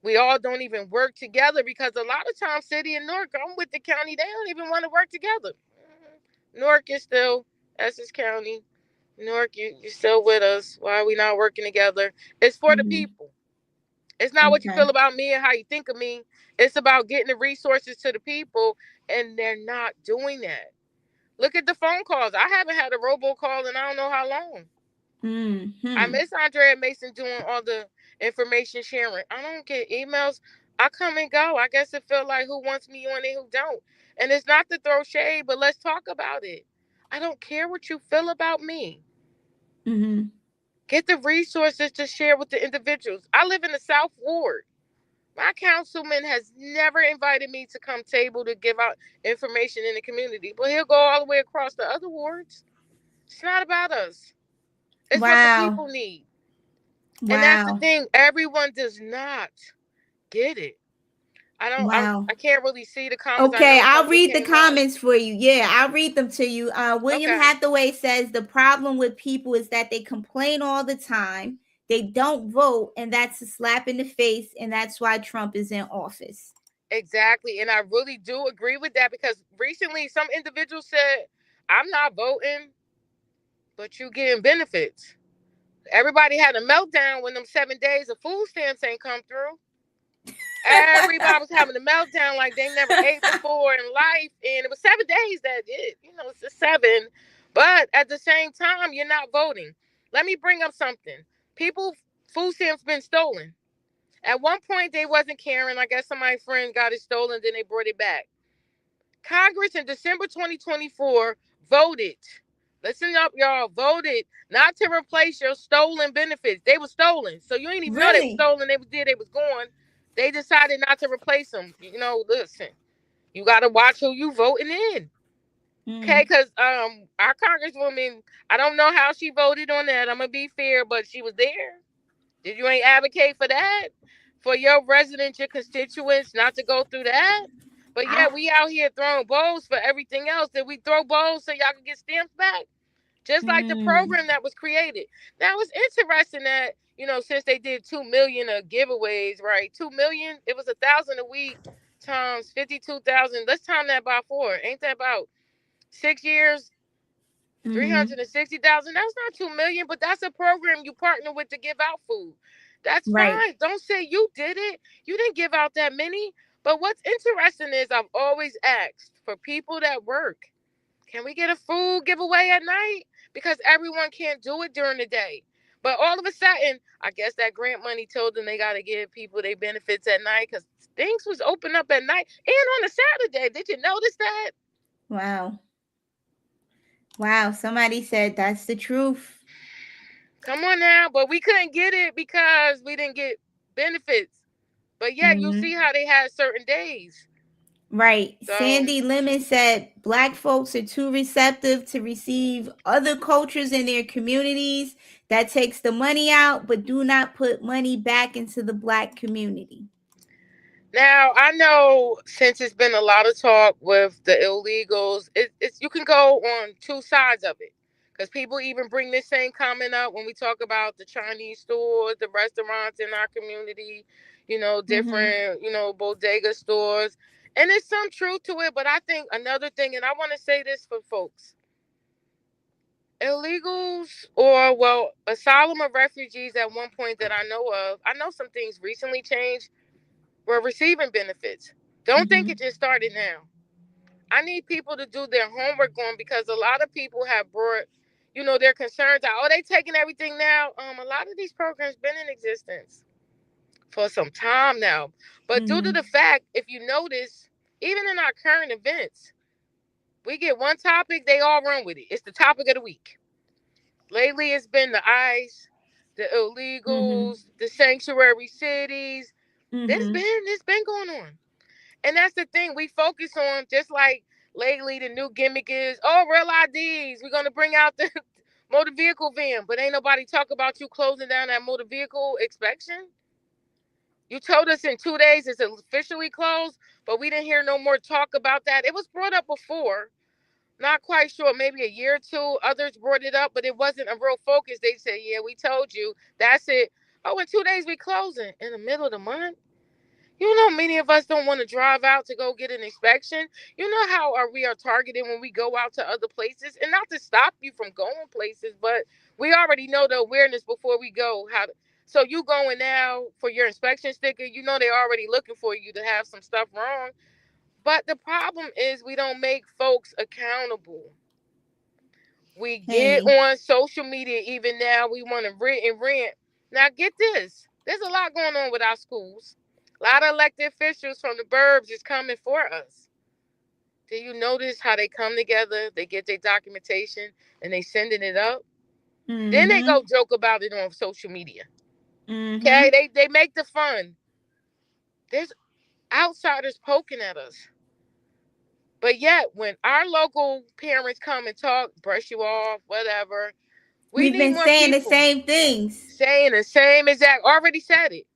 Speaker 2: We all don't even work together because a lot of times city and Newark, I'm with the county, they don't even want to work together. Newark is still Essex County. Newark, you're still with us. Why are we not working together? It's for the
Speaker 1: Mm-hmm.
Speaker 2: people. It's not what you
Speaker 1: Okay.
Speaker 2: feel about me and how you think of me. It's about getting the resources to the people, and they're not doing that. Look at the phone calls. I haven't had a robocall in I don't know how long. I
Speaker 1: Mm-hmm.
Speaker 2: miss Andrea Mason doing all the information sharing. I don't get emails. I come and go. I guess it feel like who wants me on it, who don't. And it's not to throw shade, but let's talk about it. I don't care what you feel about me.
Speaker 1: Mm-hmm.
Speaker 2: Get the resources to share with the individuals. I live in the South Ward. My councilman has never invited me to come table to give out information in the community, but he'll go all the way across the other wards. It's not about us. It's what the
Speaker 1: Wow.
Speaker 2: people need. And that's the
Speaker 1: Wow.
Speaker 2: thing. Everyone does not get it.
Speaker 1: Wow.
Speaker 2: I can't really see the comments. I
Speaker 1: Okay,
Speaker 2: know
Speaker 1: I'll
Speaker 2: something
Speaker 1: read the
Speaker 2: came up.
Speaker 1: comments for you. Yeah, I'll read them to you. William
Speaker 2: Okay.
Speaker 1: Hathaway says the problem with people is that they complain all the time. They don't vote, and that's a slap in the face, and that's why Trump is in office.
Speaker 2: Exactly. And I really do agree with that because recently some individuals said, I'm not voting, but you getting benefits. Everybody had a meltdown when them 7 days of food stamps ain't come through. Everybody was having a meltdown like they never ate before in life. And it was 7 days that it, it's a seven. But at the same time, you're not voting. Let me bring up something. People, food stamps been stolen. At one point, they wasn't caring. I guess somebody's friend got it stolen, then they brought it back. Congress in December 2024 voted. Listen up, y'all. Voted not to replace your stolen benefits. They were stolen. So you didn't even know they were
Speaker 1: Really?
Speaker 2: stolen. They was there. They was gone. They decided not to replace them. Listen, you got to watch who you voting in. Okay,
Speaker 1: Mm,
Speaker 2: because our congresswoman, I don't know how she voted on that. I'm gonna be fair, but she was there. Did you ain't advocate for that? For your residents, your constituents, not to go through that? But yeah,
Speaker 1: I,
Speaker 2: we out here throwing bowls for everything else. Did we throw bowls so y'all can get stamps back? Just like the
Speaker 1: mm,
Speaker 2: program that was created. Now it's interesting that, since they did 2 million of giveaways, right? 2 million, it was 1,000 a week times 52,000. Let's time that by four. Ain't that about 6 years?
Speaker 1: mm-hmm.
Speaker 2: 360,000. That's not 2 million, but that's a program you partner with to give out food. That's
Speaker 1: Right.
Speaker 2: fine. Don't say you did it. You didn't give out that many. But what's interesting is I've always asked for people that work, can we get a food giveaway at night? Because everyone can't do it during the day. But all of a sudden, I guess that grant money told them they got to give people their benefits at night because things was open up at night and on a Saturday. Did you notice that?
Speaker 1: Wow. Wow. Somebody said that's the truth.
Speaker 2: Come on now, but we couldn't get it because we didn't get benefits. But yeah, you
Speaker 1: Mm-hmm.
Speaker 2: see how they had certain days.
Speaker 1: Right.
Speaker 2: So
Speaker 1: Sandy Lemon said black folks are too receptive to receive other cultures in their communities. That takes the money out, but do not put money back into the black community.
Speaker 2: now I know since it's been a lot of talk with the illegals, it's you can go on two sides of it. Because people even bring this same comment up when we talk about the Chinese stores, the restaurants in our community,
Speaker 1: Mm-hmm.
Speaker 2: different, bodega stores. And there's some truth to it, but I think another thing, and I want to say this for folks, illegals or asylum or refugees at one point that I know some things recently changed, were receiving benefits. Don't think it
Speaker 1: Mm-hmm.
Speaker 2: just started now. I need people to do their homework on because a lot of people have brought, their concerns out. Oh, they taking everything now. A lot of these programs been in existence for some time now. But due to
Speaker 1: Mm-hmm.
Speaker 2: the fact, if you notice, even in our current events, we get one topic, they all run with it. It's the topic of the week. Lately, it's been the ICE, the
Speaker 1: Mm-hmm.
Speaker 2: illegals, the sanctuary cities.
Speaker 1: Mm-hmm.
Speaker 2: This been going on, and that's the thing we focus on. Just like lately, the new gimmick is, oh, real IDs. We're gonna bring out the motor vehicle van, but ain't nobody talk about you closing down that motor vehicle inspection. You told us in 2 days it's officially closed, but we didn't hear no more talk about that. It was brought up before, not quite sure, maybe a year or two. Others brought it up, but it wasn't a real focus. They said, yeah, we told you. That's it. Oh, in 2 days we closing in the middle of the month. You know, many of us don't want to drive out to go get an inspection. You know how we are targeted when we go out to other places, and not to stop you from going places, but we already know the awareness before we go. So you going now for your inspection sticker? You know they're already looking for you to have some stuff wrong. But the problem is we don't make folks accountable. We get
Speaker 1: Hey.
Speaker 2: on social media even now. We want to rent and rent. Now get this. There's a lot going on with our schools. A lot of elected officials from the burbs is coming for us. Do you notice how they come together? They get their documentation and they sending it up. Then they go joke about it on social media. Okay, they make the fun. There's outsiders poking at us. But yet, when our local parents come and talk, brush you off, whatever, we
Speaker 1: We've
Speaker 2: need
Speaker 1: been
Speaker 2: more
Speaker 1: saying the
Speaker 2: people
Speaker 1: same things.
Speaker 2: saying the same exact, already said it.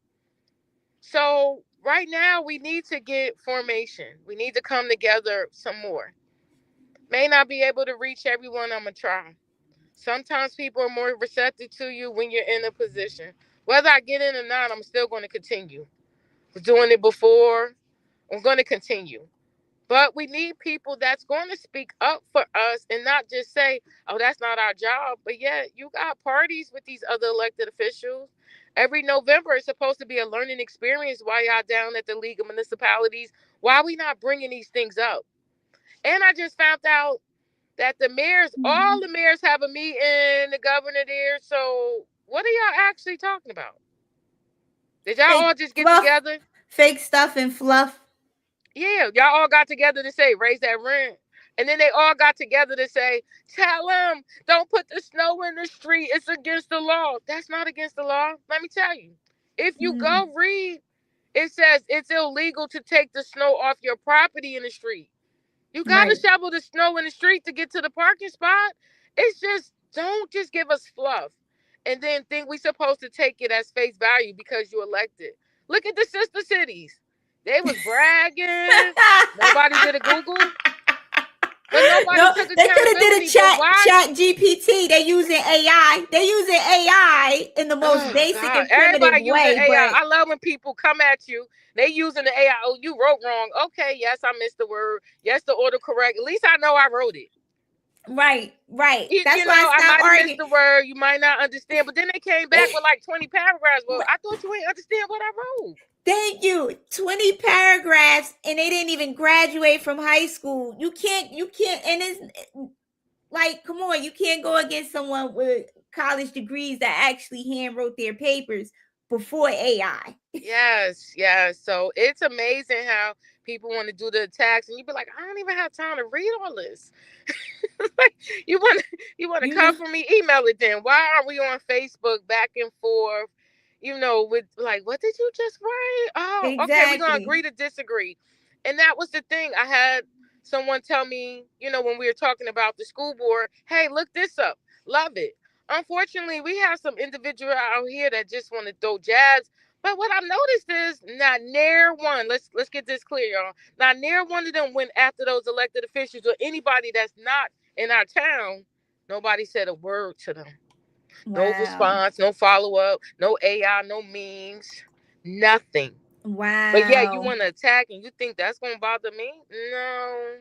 Speaker 2: So right now we need to get formation. We need to come together some more. May not be able to reach everyone. I'm going to try. Sometimes people are more receptive to you when you're in a position. Whether I get in or not, I'm still going to continue. I was doing it before. I'm going to continue. But we need people that's going to speak up for us and not just say, oh, that's not our job. But yet you got parties with these other elected officials. Every November is supposed to be a learning experience while y'all down at the League of Municipalities. Why are we not bringing these things up? And I just found out that the mayors, all the mayors have a meeting, the governor there. So what are y'all actually talking about? Did y'all all just get together?
Speaker 1: Fake stuff and fluff.
Speaker 2: Yeah, y'all all got together to say, raise that rent. And then they all got together to say, tell them, don't put the snow in the street. It's against the law. That's not against the law. Let me tell you. If you go read, it says it's illegal to take the snow off your property in the street. You got to shovel the snow in the street to get to the parking spot. It's just, don't just give us fluff. And then think we supposed to take it as face value because you elected. Look at the sister cities. They was bragging. Nobody did a Google. But nobody took accountability.
Speaker 1: They could have did a chat GPT. They using AI. They using AI in the most basic and primitive
Speaker 2: Everybody
Speaker 1: way.
Speaker 2: Using AI. I love when people come at you. They using the AI. Oh, you wrote wrong. Okay, yes, I missed the word. Yes, the order correct. At least I know I wrote it.
Speaker 1: Right.
Speaker 2: That's why I might have missed the word. You might not understand. But then they came back with like 20 paragraphs. Well, I thought you ain't understand what I wrote.
Speaker 1: Thank you. 20 paragraphs, and they didn't even graduate from high school. You can't, and it's like, come on, you can't go against someone with college degrees that actually hand wrote their papers before AI.
Speaker 2: Yes. So it's amazing how people want to do the attacks, and you be like, I don't even have time to read all this. Like, you want to come for me? Email it then. Why are we on Facebook back and forth? With like, what did you just write? Oh, exactly. Okay, we're gonna agree to disagree. And that was the thing. I had someone tell me, when we were talking about the school board, hey, look this up. Love it. Unfortunately, we have some individual out here that just want to throw jabs. But what I've noticed is not near one. Let's get this clear, y'all. Not near one of them went after those elected officials or anybody that's not in our town. Nobody said a word to them. Wow. No response, no follow-up, no AI, no memes, nothing. Wow. But yeah, you want to attack and you think that's going to bother me? No.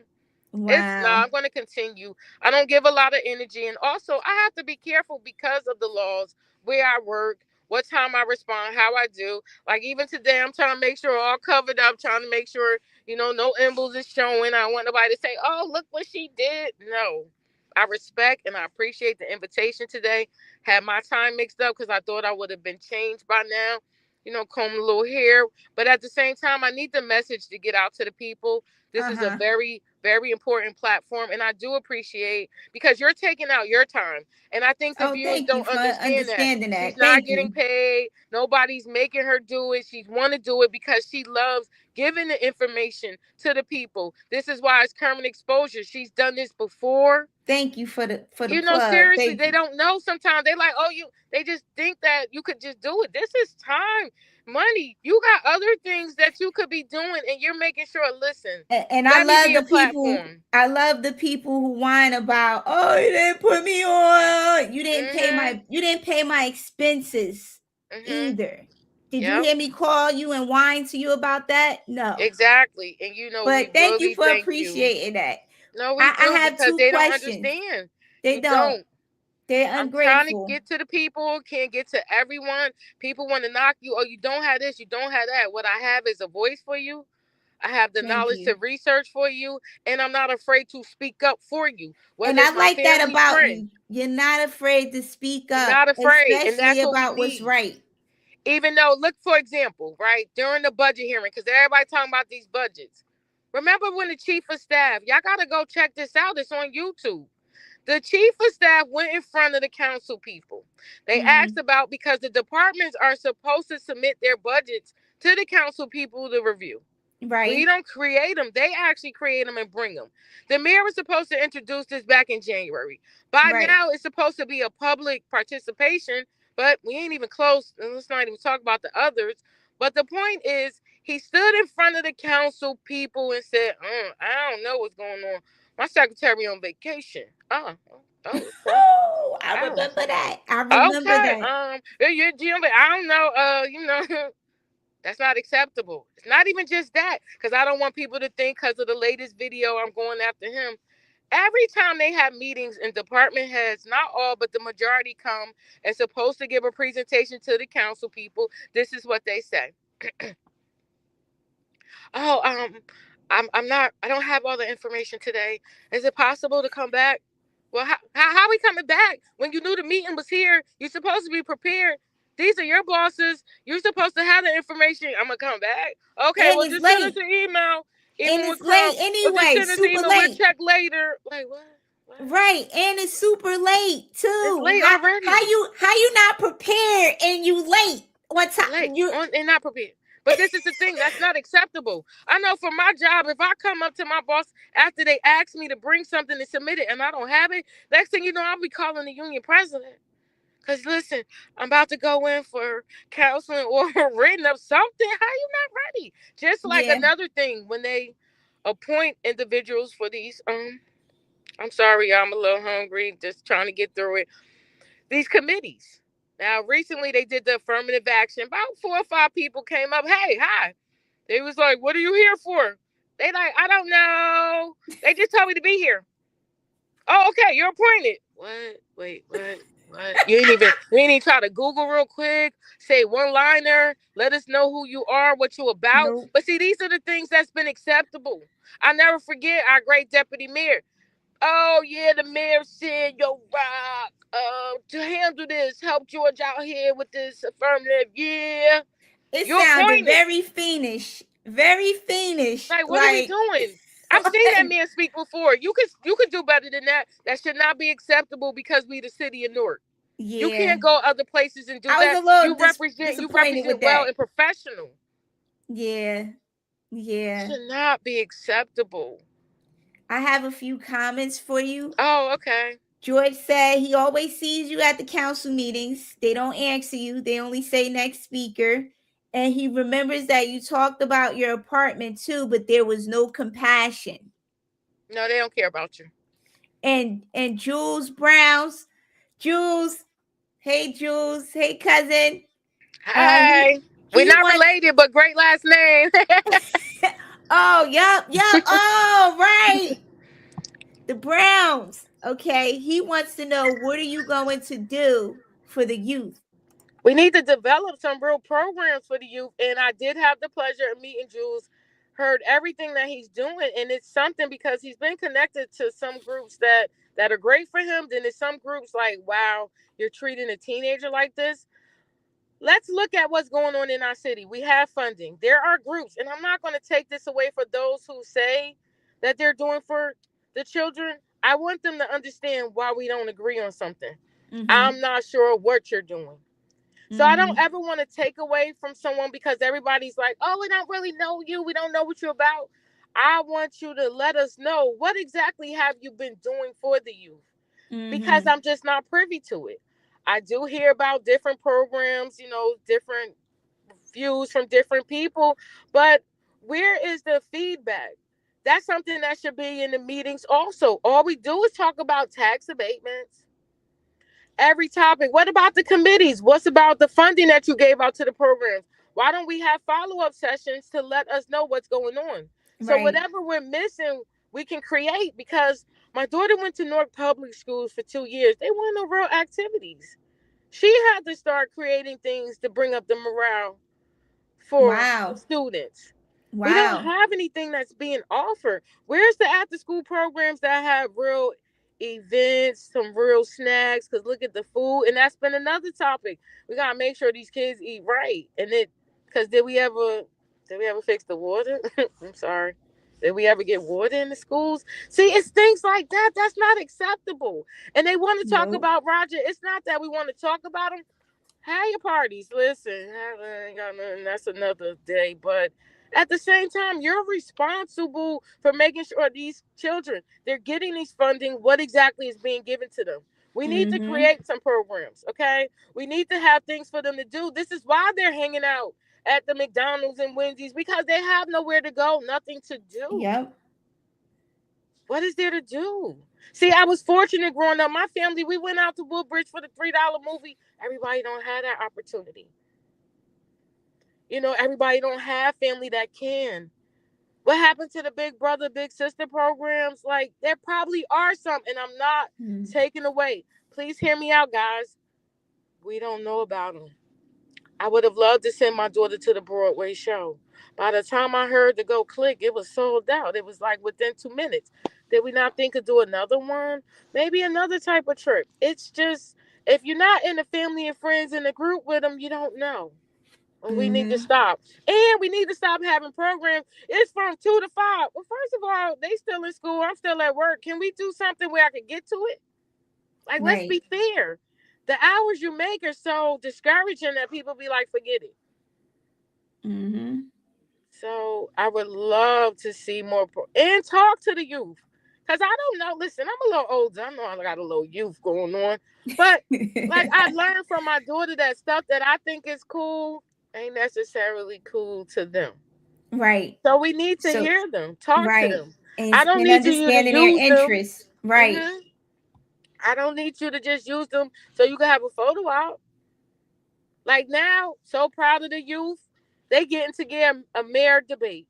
Speaker 2: Wow. It's not. I'm going to continue. I don't give a lot of energy. And also, I have to be careful because of the laws, where I work, what time I respond, how I do. Like even today, I'm trying to make sure all covered up, trying to make sure, no emblem is showing. I don't want nobody to say, oh, look what she did. No. I respect and I appreciate the invitation today. Had my time mixed up because I thought I would have been changed by now. Comb a little hair. But at the same time, I need the message to get out to the people. This is a very, very important platform. And I do appreciate because you're taking out your time. And I think the viewers don't understand that. She's not getting paid. Nobody's making her do it. She want to do it because she loves giving the information to the people. This is why it's Kermit Exposure. She's done this before.
Speaker 1: Thank you for the plug.
Speaker 2: Seriously, they don't know sometimes. They like, they just think that you could just do it. This is time, money. You got other things that you could be doing, and you're making sure. Listen,
Speaker 1: and I love the people. I love the people who whine about, oh, you didn't put me on. You didn't pay my expenses either. Did you hear me call you and whine to you about that? No.
Speaker 2: Exactly. And we
Speaker 1: thank you
Speaker 2: really
Speaker 1: for
Speaker 2: thank you.
Speaker 1: appreciating that.
Speaker 2: No, we
Speaker 1: I
Speaker 2: do,
Speaker 1: have
Speaker 2: because
Speaker 1: 2
Speaker 2: they don't
Speaker 1: questions.
Speaker 2: understand.
Speaker 1: They
Speaker 2: You
Speaker 1: don't.
Speaker 2: don't.
Speaker 1: They're
Speaker 2: I'm trying to
Speaker 1: ungrateful.
Speaker 2: get to the people, can't get to everyone. People want to knock you. Oh, you don't have this, you don't have that. What I have is a voice for you. I have the
Speaker 1: Thank
Speaker 2: knowledge
Speaker 1: you.
Speaker 2: to research for you, and I'm not afraid to speak up for you,
Speaker 1: And
Speaker 2: whether
Speaker 1: I
Speaker 2: it's my
Speaker 1: like that
Speaker 2: family,
Speaker 1: about
Speaker 2: friend.
Speaker 1: you. You're not afraid to speak
Speaker 2: You're
Speaker 1: up,
Speaker 2: not afraid, and
Speaker 1: especially
Speaker 2: that's what we
Speaker 1: about what's
Speaker 2: need.
Speaker 1: right.
Speaker 2: Even though, look, for example, right, during the budget hearing, because everybody talking about these budgets. Remember when the chief of staff, y'all got to go check this out. It's on YouTube. The chief of staff went in front of the council people. They asked about, because the departments are supposed to submit their budgets to the council people to review.
Speaker 1: Right.
Speaker 2: We don't create them. They actually create them and bring them. The mayor was supposed to introduce this back in January. By now, it's supposed to be a public participation, but we ain't even close. Let's not even talk about the others. But the point is, he stood in front of the council people and said, I don't know what's going on. My secretary on vacation. Okay.
Speaker 1: Oh, I remember that. I remember
Speaker 2: Okay.
Speaker 1: that.
Speaker 2: I don't know. That's not acceptable. It's not even just that, because I don't want people to think because of the latest video I'm going after him. Every time they have meetings and department heads, not all, but the majority come and supposed to give a presentation to the council people. This is what they say. Oh, I'm not. I don't have all the information today. Is it possible to come back? Well, how are we coming back when you knew the meeting was here? You're supposed to be prepared. These are your bosses. You're supposed to have the information. I'm gonna come back. Okay,
Speaker 1: And
Speaker 2: well,
Speaker 1: it's
Speaker 2: just send us
Speaker 1: late.
Speaker 2: an email.
Speaker 1: And
Speaker 2: Even with
Speaker 1: it's late
Speaker 2: Crump, or just
Speaker 1: anyway.
Speaker 2: send us an
Speaker 1: Super
Speaker 2: email. We'll
Speaker 1: late.
Speaker 2: check later. Like what?
Speaker 1: Right, and it's super late
Speaker 2: It's
Speaker 1: too.
Speaker 2: late already.
Speaker 1: How you not prepared and you late? What time
Speaker 2: Late
Speaker 1: you?
Speaker 2: and not prepared. But this is the thing, that's not acceptable. I know for my job, if I come up to my boss after they ask me to bring something to submit it and I don't have it, next thing you know, I'll be calling the union president. Because listen, I'm about to go in for counseling or written up something. How you not ready? Just like
Speaker 1: Yeah,
Speaker 2: another thing, when they appoint individuals for these, I'm sorry, I'm a little hungry, just trying to get through it. These committees. Now, recently they did the affirmative action. About 4 or 5 people came up. Hey, hi. They was like, "What are you here for?" They like, "I don't know. They just told me to be here." Oh, okay. You're appointed. What? Wait, what? What? You ain't even try to Google real quick, say one liner, let us know who you are, what you about.
Speaker 1: nope.
Speaker 2: But see, these are the things that's been acceptable. I never forget our great deputy mayor. Oh yeah, the mayor said, "Yo, Rock, to handle this, help George out here with this affirmative." Yeah,
Speaker 1: It
Speaker 2: you're
Speaker 1: sounded
Speaker 2: appointed.
Speaker 1: very fiendish, very fiendish.
Speaker 2: Like, what are we
Speaker 1: Like,
Speaker 2: doing? I've seen that man speak before. You could do better than that. That should not be acceptable because we the city of Newark. You
Speaker 1: yeah,
Speaker 2: can't go other places and do
Speaker 1: I was
Speaker 2: that.
Speaker 1: a little
Speaker 2: You represent you
Speaker 1: disappointed with
Speaker 2: represent well
Speaker 1: that.
Speaker 2: and professional.
Speaker 1: Yeah, yeah.
Speaker 2: Should not be acceptable.
Speaker 1: I have a few comments for you.
Speaker 2: Oh, okay.
Speaker 1: George said he always sees you at the council meetings. They don't answer you, they only say next speaker. And he remembers that you talked about your apartment too, but there was no compassion.
Speaker 2: No, they don't care about you.
Speaker 1: And Jules, hey Jules, hey cousin.
Speaker 2: Hi. We're
Speaker 1: He
Speaker 2: not
Speaker 1: wants.
Speaker 2: related, but great last name.
Speaker 1: Oh, yep. Oh, right. The Browns. Okay, he wants to know, what are you going to do for the youth?
Speaker 2: We need to develop some real programs for the youth. And I did have the pleasure of meeting Jules, heard everything that he's doing. And it's something because he's been connected to some groups that are great for him. Then there's some groups like, wow, you're treating a teenager like this. Let's look at what's going on in our city. We have funding. There are groups, and I'm not going to take this away for those who say that they're doing for the children. I want them to understand why we don't agree on something.
Speaker 1: Mm-hmm.
Speaker 2: I'm not sure what you're doing. So I don't
Speaker 1: Mm-hmm.
Speaker 2: ever want to take away from someone because everybody's like, oh, we don't really know you. We don't know what you're about. I want you to let us know, what exactly have you been doing for the youth? Because
Speaker 1: Mm-hmm.
Speaker 2: I'm just not privy to it. I do hear about different programs, different views from different people, but where is the feedback? That's something that should be in the meetings also. All we do is talk about tax abatements, every topic. What about the committees? What's about the funding that you gave out to the programs? Why don't we have follow-up sessions to let us know what's going on? So
Speaker 1: Right.
Speaker 2: whatever we're missing, we can create, because my daughter went to Newark public schools for 2 years. They weren't no real activities. She had to start creating things to bring up the morale for the
Speaker 1: Wow.
Speaker 2: students. We don't
Speaker 1: Wow.
Speaker 2: have anything that's being offered. Where's the after school programs that have real events, some real snacks? Because look at the food. And that's been another topic. We got to make sure these kids eat right. And it, because did we ever fix the water? I'm sorry. Did we ever get water in the schools? See, it's things like that. That's not acceptable. And they want to talk
Speaker 1: Nope.
Speaker 2: about Roger. It's not that we want to talk about him. Have your parties. Listen, I ain't got nothing. That's another day. But at the same time, you're responsible for making sure these children, they're getting these funding. What exactly is being given to them? We need to
Speaker 1: Mm-hmm.
Speaker 2: create some programs. Okay, we need to have things for them to do. This is why they're hanging out at the McDonald's and Wendy's, because they have nowhere to go, nothing to do.
Speaker 1: Yep.
Speaker 2: What is there to do? See, I was fortunate growing up. My family, we went out to Woodbridge for the $3 movie. Everybody don't have that opportunity. Everybody don't have family that can. What happened to the big brother, big sister programs? Like, there probably are some, and I'm not
Speaker 1: Mm.
Speaker 2: taking away. Please hear me out, guys. We don't know about them. I would have loved to send my daughter to the Broadway show. By the time I heard the go click, it was sold out. It was like within 2 minutes. Did we not think of do another one? Maybe another type of trip. It's just, if you're not in the family and friends in the group with them, you don't know. And we need to
Speaker 1: Mm-hmm.
Speaker 2: stop. And we need to stop having programs. It's from 2 to 5. Well, first of all, they still in school. I'm still at work. Can we do something where I can get to it? Like, let's
Speaker 1: Right.
Speaker 2: be fair. The hours you make are so discouraging that people be like, forget it.
Speaker 1: Mm-hmm.
Speaker 2: So I would love to see more and talk to the youth. Because I don't know. Listen, I'm a little older. I know I got a little youth going on. But like, I learned from my daughter that stuff that I think is cool ain't necessarily cool to them.
Speaker 1: Right.
Speaker 2: So we need to
Speaker 1: So
Speaker 2: hear them, talk to
Speaker 1: right.
Speaker 2: them. I don't
Speaker 1: And
Speaker 2: need you to
Speaker 1: understanding their
Speaker 2: use them.
Speaker 1: interests. Right.
Speaker 2: hmm I don't need you to just use them so you can have a photo out. Like now, so proud of the youth. They getting to get a mayor debate.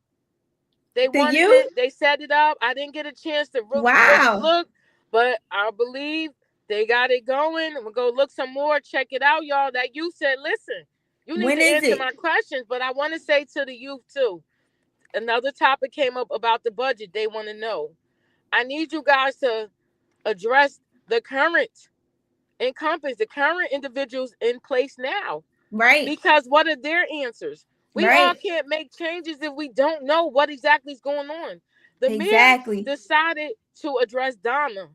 Speaker 2: They
Speaker 1: The
Speaker 2: wanted
Speaker 1: youth?
Speaker 2: it. They set it up. I didn't get a chance to really
Speaker 1: Wow.
Speaker 2: look, but I believe they got it going. We'll go look some more. Check it out, y'all. That youth said, listen, you need
Speaker 1: When
Speaker 2: to
Speaker 1: is
Speaker 2: answer
Speaker 1: it?
Speaker 2: my questions, but I want to say to the youth too. Another topic came up about the budget. They want to know. I need you guys to address the current encompass the current individuals in place now.
Speaker 1: Right.
Speaker 2: Because what are their answers? We all
Speaker 1: Right.
Speaker 2: can't make changes if we don't know what exactly is going on. The mayor
Speaker 1: Exactly.
Speaker 2: decided to address Donna.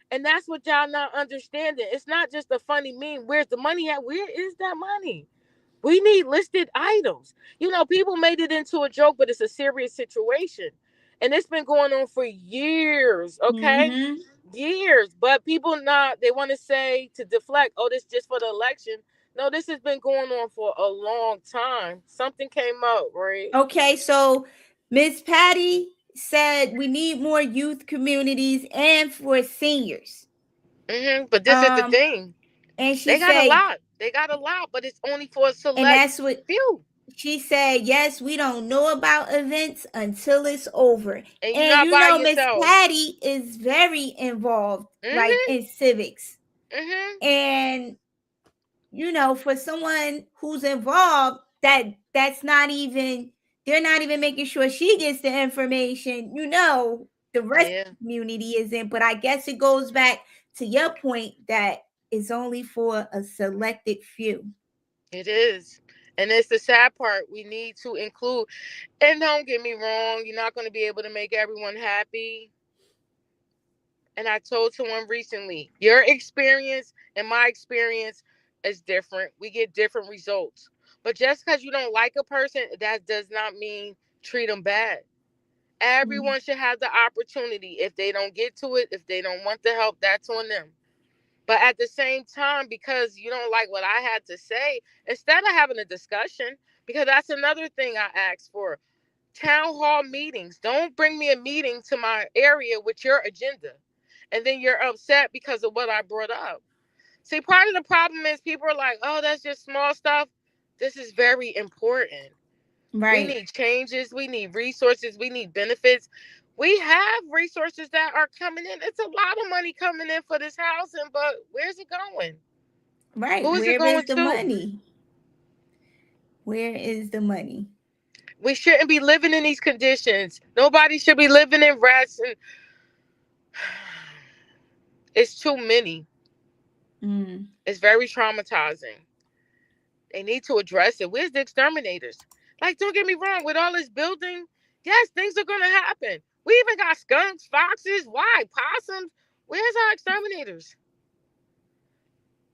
Speaker 2: And that's what y'all not understanding. It's not just a funny meme. Where's the money at? Where is that money? We need listed items. People made it into a joke, but it's a serious situation. And it's been going on for years, okay?
Speaker 1: Mm-hmm.
Speaker 2: Years. But people they want to say to deflect, oh, this just for the election. No, this has been going on for a long time. Something came up, right?
Speaker 1: Okay, so Miss Patty said we need more youth communities and for seniors.
Speaker 2: But this is the
Speaker 1: Um,
Speaker 2: thing.
Speaker 1: and she
Speaker 2: They got a
Speaker 1: said,
Speaker 2: lot. They got a lot, but it's only for a
Speaker 1: and
Speaker 2: select
Speaker 1: that's what
Speaker 2: few.
Speaker 1: she said, yes, we don't know about events until it's over.
Speaker 2: And you're
Speaker 1: And
Speaker 2: not by
Speaker 1: Miss
Speaker 2: yourself.
Speaker 1: Patty is very involved, like
Speaker 2: Mm-hmm.
Speaker 1: in civics.
Speaker 2: Mm-hmm.
Speaker 1: And for someone who's involved, that's not even they're not even making sure she gets the information. The rest
Speaker 2: Yeah,
Speaker 1: of the community isn't. But I guess it goes back to your point that it's only for a selected few.
Speaker 2: it is. And it's the sad part. We need to include, and don't get me wrong, you're not going to be able to make everyone happy. And I told someone recently, your experience and my experience is different. We get different results. But just because you don't like a person, that does not mean treat them bad. Everyone should have the opportunity. If they don't get to it, if they don't want the help, that's on them. But at the same time, because you don't like what I had to say, instead of having a discussion, because that's another thing I asked for, town hall meetings. Don't bring me a meeting to my area with your agenda. And then you're upset because of what I brought up. See, part of the problem is people are like, oh, that's just small stuff. This is very important. We
Speaker 1: Right.
Speaker 2: need changes. We need resources. We need benefits. We have resources that are coming in. It's a lot of money coming in for this housing, but where's it going?
Speaker 1: Right.
Speaker 2: Who is it
Speaker 1: Where
Speaker 2: going
Speaker 1: is the
Speaker 2: to?
Speaker 1: money? Where is the money?
Speaker 2: We shouldn't be living in these conditions. Nobody should be living in rats, and it's too many.
Speaker 1: Mm.
Speaker 2: It's very traumatizing. They need to address it. Where's the exterminators? Like, don't get me wrong, with all this building, yes, things are gonna happen. We even got skunks, foxes, why? Possums. Where's our exterminators?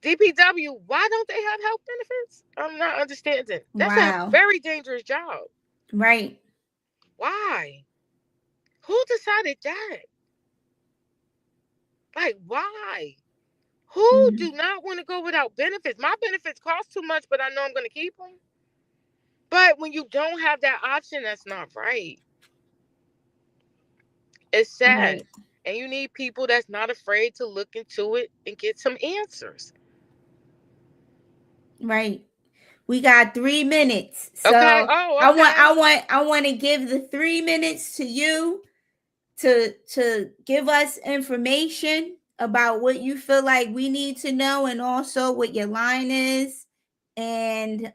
Speaker 2: DPW, why don't they have health benefits? I'm not understanding. That's a
Speaker 1: Wow.
Speaker 2: very dangerous job.
Speaker 1: Right.
Speaker 2: Why? Who decided that? Like, why? Who
Speaker 1: Mm-hmm.
Speaker 2: do not want to go without benefits? My benefits cost too much, but I know I'm going to keep them. But when you don't have that option, that's not right. It's sad.
Speaker 1: Right.
Speaker 2: And you need people that's not afraid to look into it and get some answers.
Speaker 1: Right. We got 3 minutes.
Speaker 2: Okay.
Speaker 1: So
Speaker 2: Oh,
Speaker 1: I want to give the 3 minutes to you to give us information about what you feel like we need to know, and also what your line is. And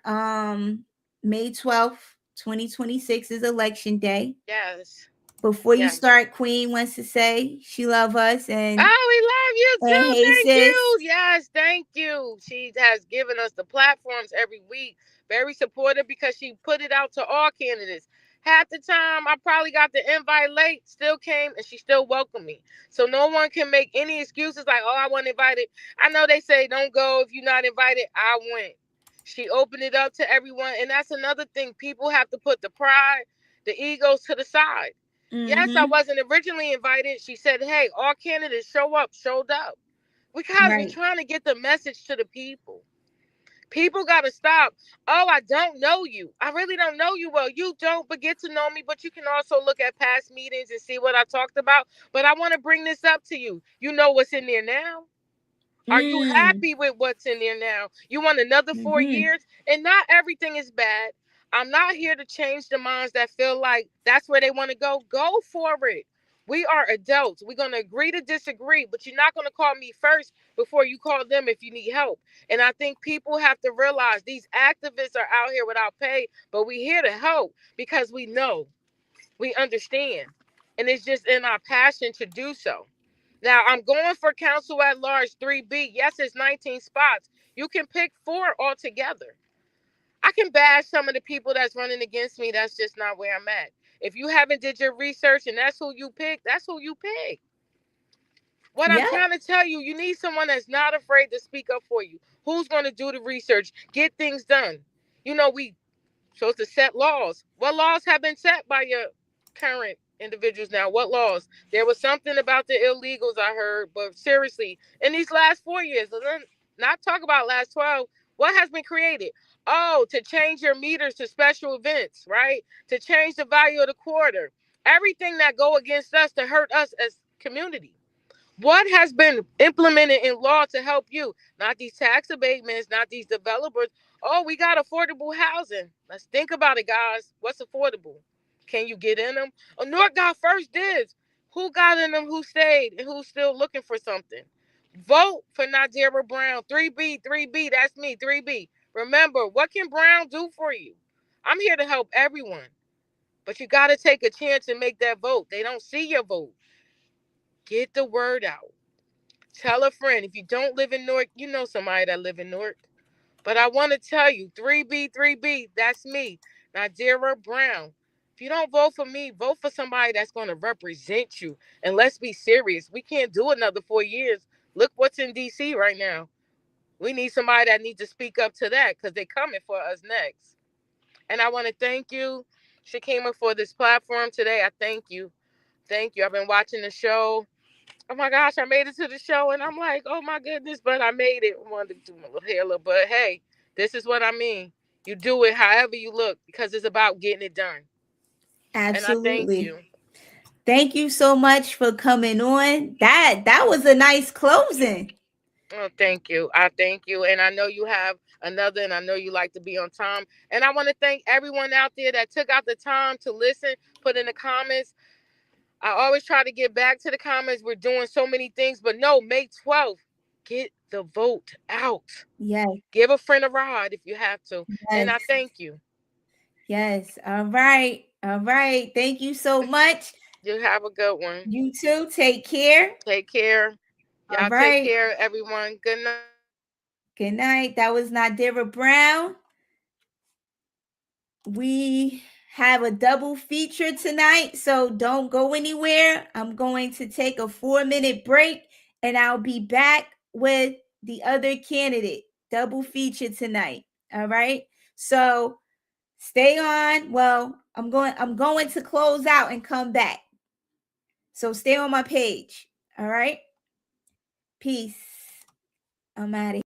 Speaker 1: May 12th, 2026 is election day.
Speaker 2: yes.
Speaker 1: Before you
Speaker 2: Yes.
Speaker 1: start, Queen wants to say she love us,
Speaker 2: Oh, we love you
Speaker 1: and
Speaker 2: too.
Speaker 1: hey
Speaker 2: Thank
Speaker 1: sis.
Speaker 2: you. Yes, thank you. She has given us the platforms every week. Very supportive because she put it out to all candidates. Half the time, I probably got the invite late, still came, and she still welcomed me. So no one can make any excuses like, oh, I wasn't invited. I know they say don't go if you're not invited. I went. She opened it up to everyone. And that's another thing. People have to put the pride, the egos to the side. Yes, I
Speaker 1: Mm-hmm.
Speaker 2: wasn't originally invited. She said, hey, all candidates show up, showed up. Because we're
Speaker 1: Right.
Speaker 2: trying to get the message to the people. People got to stop. Oh, I don't know you. I really don't know you well. You don't, but get to know me. But you can also look at past meetings and see what I talked about. But I want to bring this up to you. You know what's in there now? Are you
Speaker 1: Mm.
Speaker 2: happy with what's in there now? You want another 4
Speaker 1: Mm-hmm.
Speaker 2: years? And not everything is bad. I'm not here to change the minds that feel like that's where they want to go. Go for it. We are adults. We're going to agree to disagree, but you're not going to call me first before you call them if you need help. And I think people have to realize these activists are out here without pay, but we're here to help because we know, we understand. And it's just in our passion to do so. Now, I'm going for council at large 3B. Yes, it's 19 spots. You can pick 4 altogether. I can bash some of the people that's running against me. That's just not where I'm at. If you haven't did your research and that's who you pick, that's who you pick. What I'm
Speaker 1: Yep.
Speaker 2: trying to tell you, you need someone that's not afraid to speak up for you. Who's going to do the research, get things done. You know, we supposed to set laws. What laws have been set by your current individuals now? What laws? There was something about the illegals I heard, but seriously, in these last 4 years, not talk about last 12, what has been created? Oh, to change your meters to special events, right? To change the value of the quarter. Everything that go against us to hurt us as community. What has been implemented in law to help you? Not these tax abatements, not these developers. Oh, we got affordable housing. Let's think about it, guys. What's affordable? Can you get in them? Oh, Newark got first dibs. Who got in them? Who stayed? And who's still looking for something? Vote for Nadirah Brown. 3B, 3B. That's me, 3B. Remember, what can Brown do for you? I'm here to help everyone. But you got to take a chance and make that vote. They don't see your vote. Get the word out. Tell a friend. If you don't live in Newark, you know somebody that live in Newark. But I want to tell you, 3B, 3B, that's me, Nadirah Brown. If you don't vote for me, vote for somebody that's going to represent you. And let's be serious. We can't do another 4 years. Look what's in D.C. right now. We need somebody that needs to speak up to that because they're coming for us next. And I want to thank you, Shakima, for this platform today. I thank you. Thank you. I've been watching the show. Oh my gosh, I made it to the show and I'm like, oh my goodness, but I made it. I wanted to do my little hair, but hey, this is what I mean. You do it however you look because it's about getting it done. And I thank
Speaker 1: Absolutely.
Speaker 2: you.
Speaker 1: Thank you so much for coming on. That was a nice closing.
Speaker 2: Oh, thank you. I thank you. And I know you have another, and I know you like to be on time. And I want to thank everyone out there that took out the time to listen, put in the comments. I always try to get back to the comments. We're doing so many things, but no, May 12th, get the vote out.
Speaker 1: Yes.
Speaker 2: Give a friend a ride if you have to.
Speaker 1: Yes.
Speaker 2: And I thank you.
Speaker 1: Yes. All right. All right. Thank you so much.
Speaker 2: You have a good one.
Speaker 1: You too. Take care.
Speaker 2: Take care.
Speaker 1: All
Speaker 2: Y'all take
Speaker 1: right.
Speaker 2: care, everyone. Good night.
Speaker 1: Good night. That was Nadirah Brown. We have a double feature tonight, so don't go anywhere. I'm going to take a 4-minute break and I'll be back with the other candidate. Double feature tonight. All right. So stay on. Well, I'm going to close out and come back. So stay on my page. All right. Peace. I'm out of here.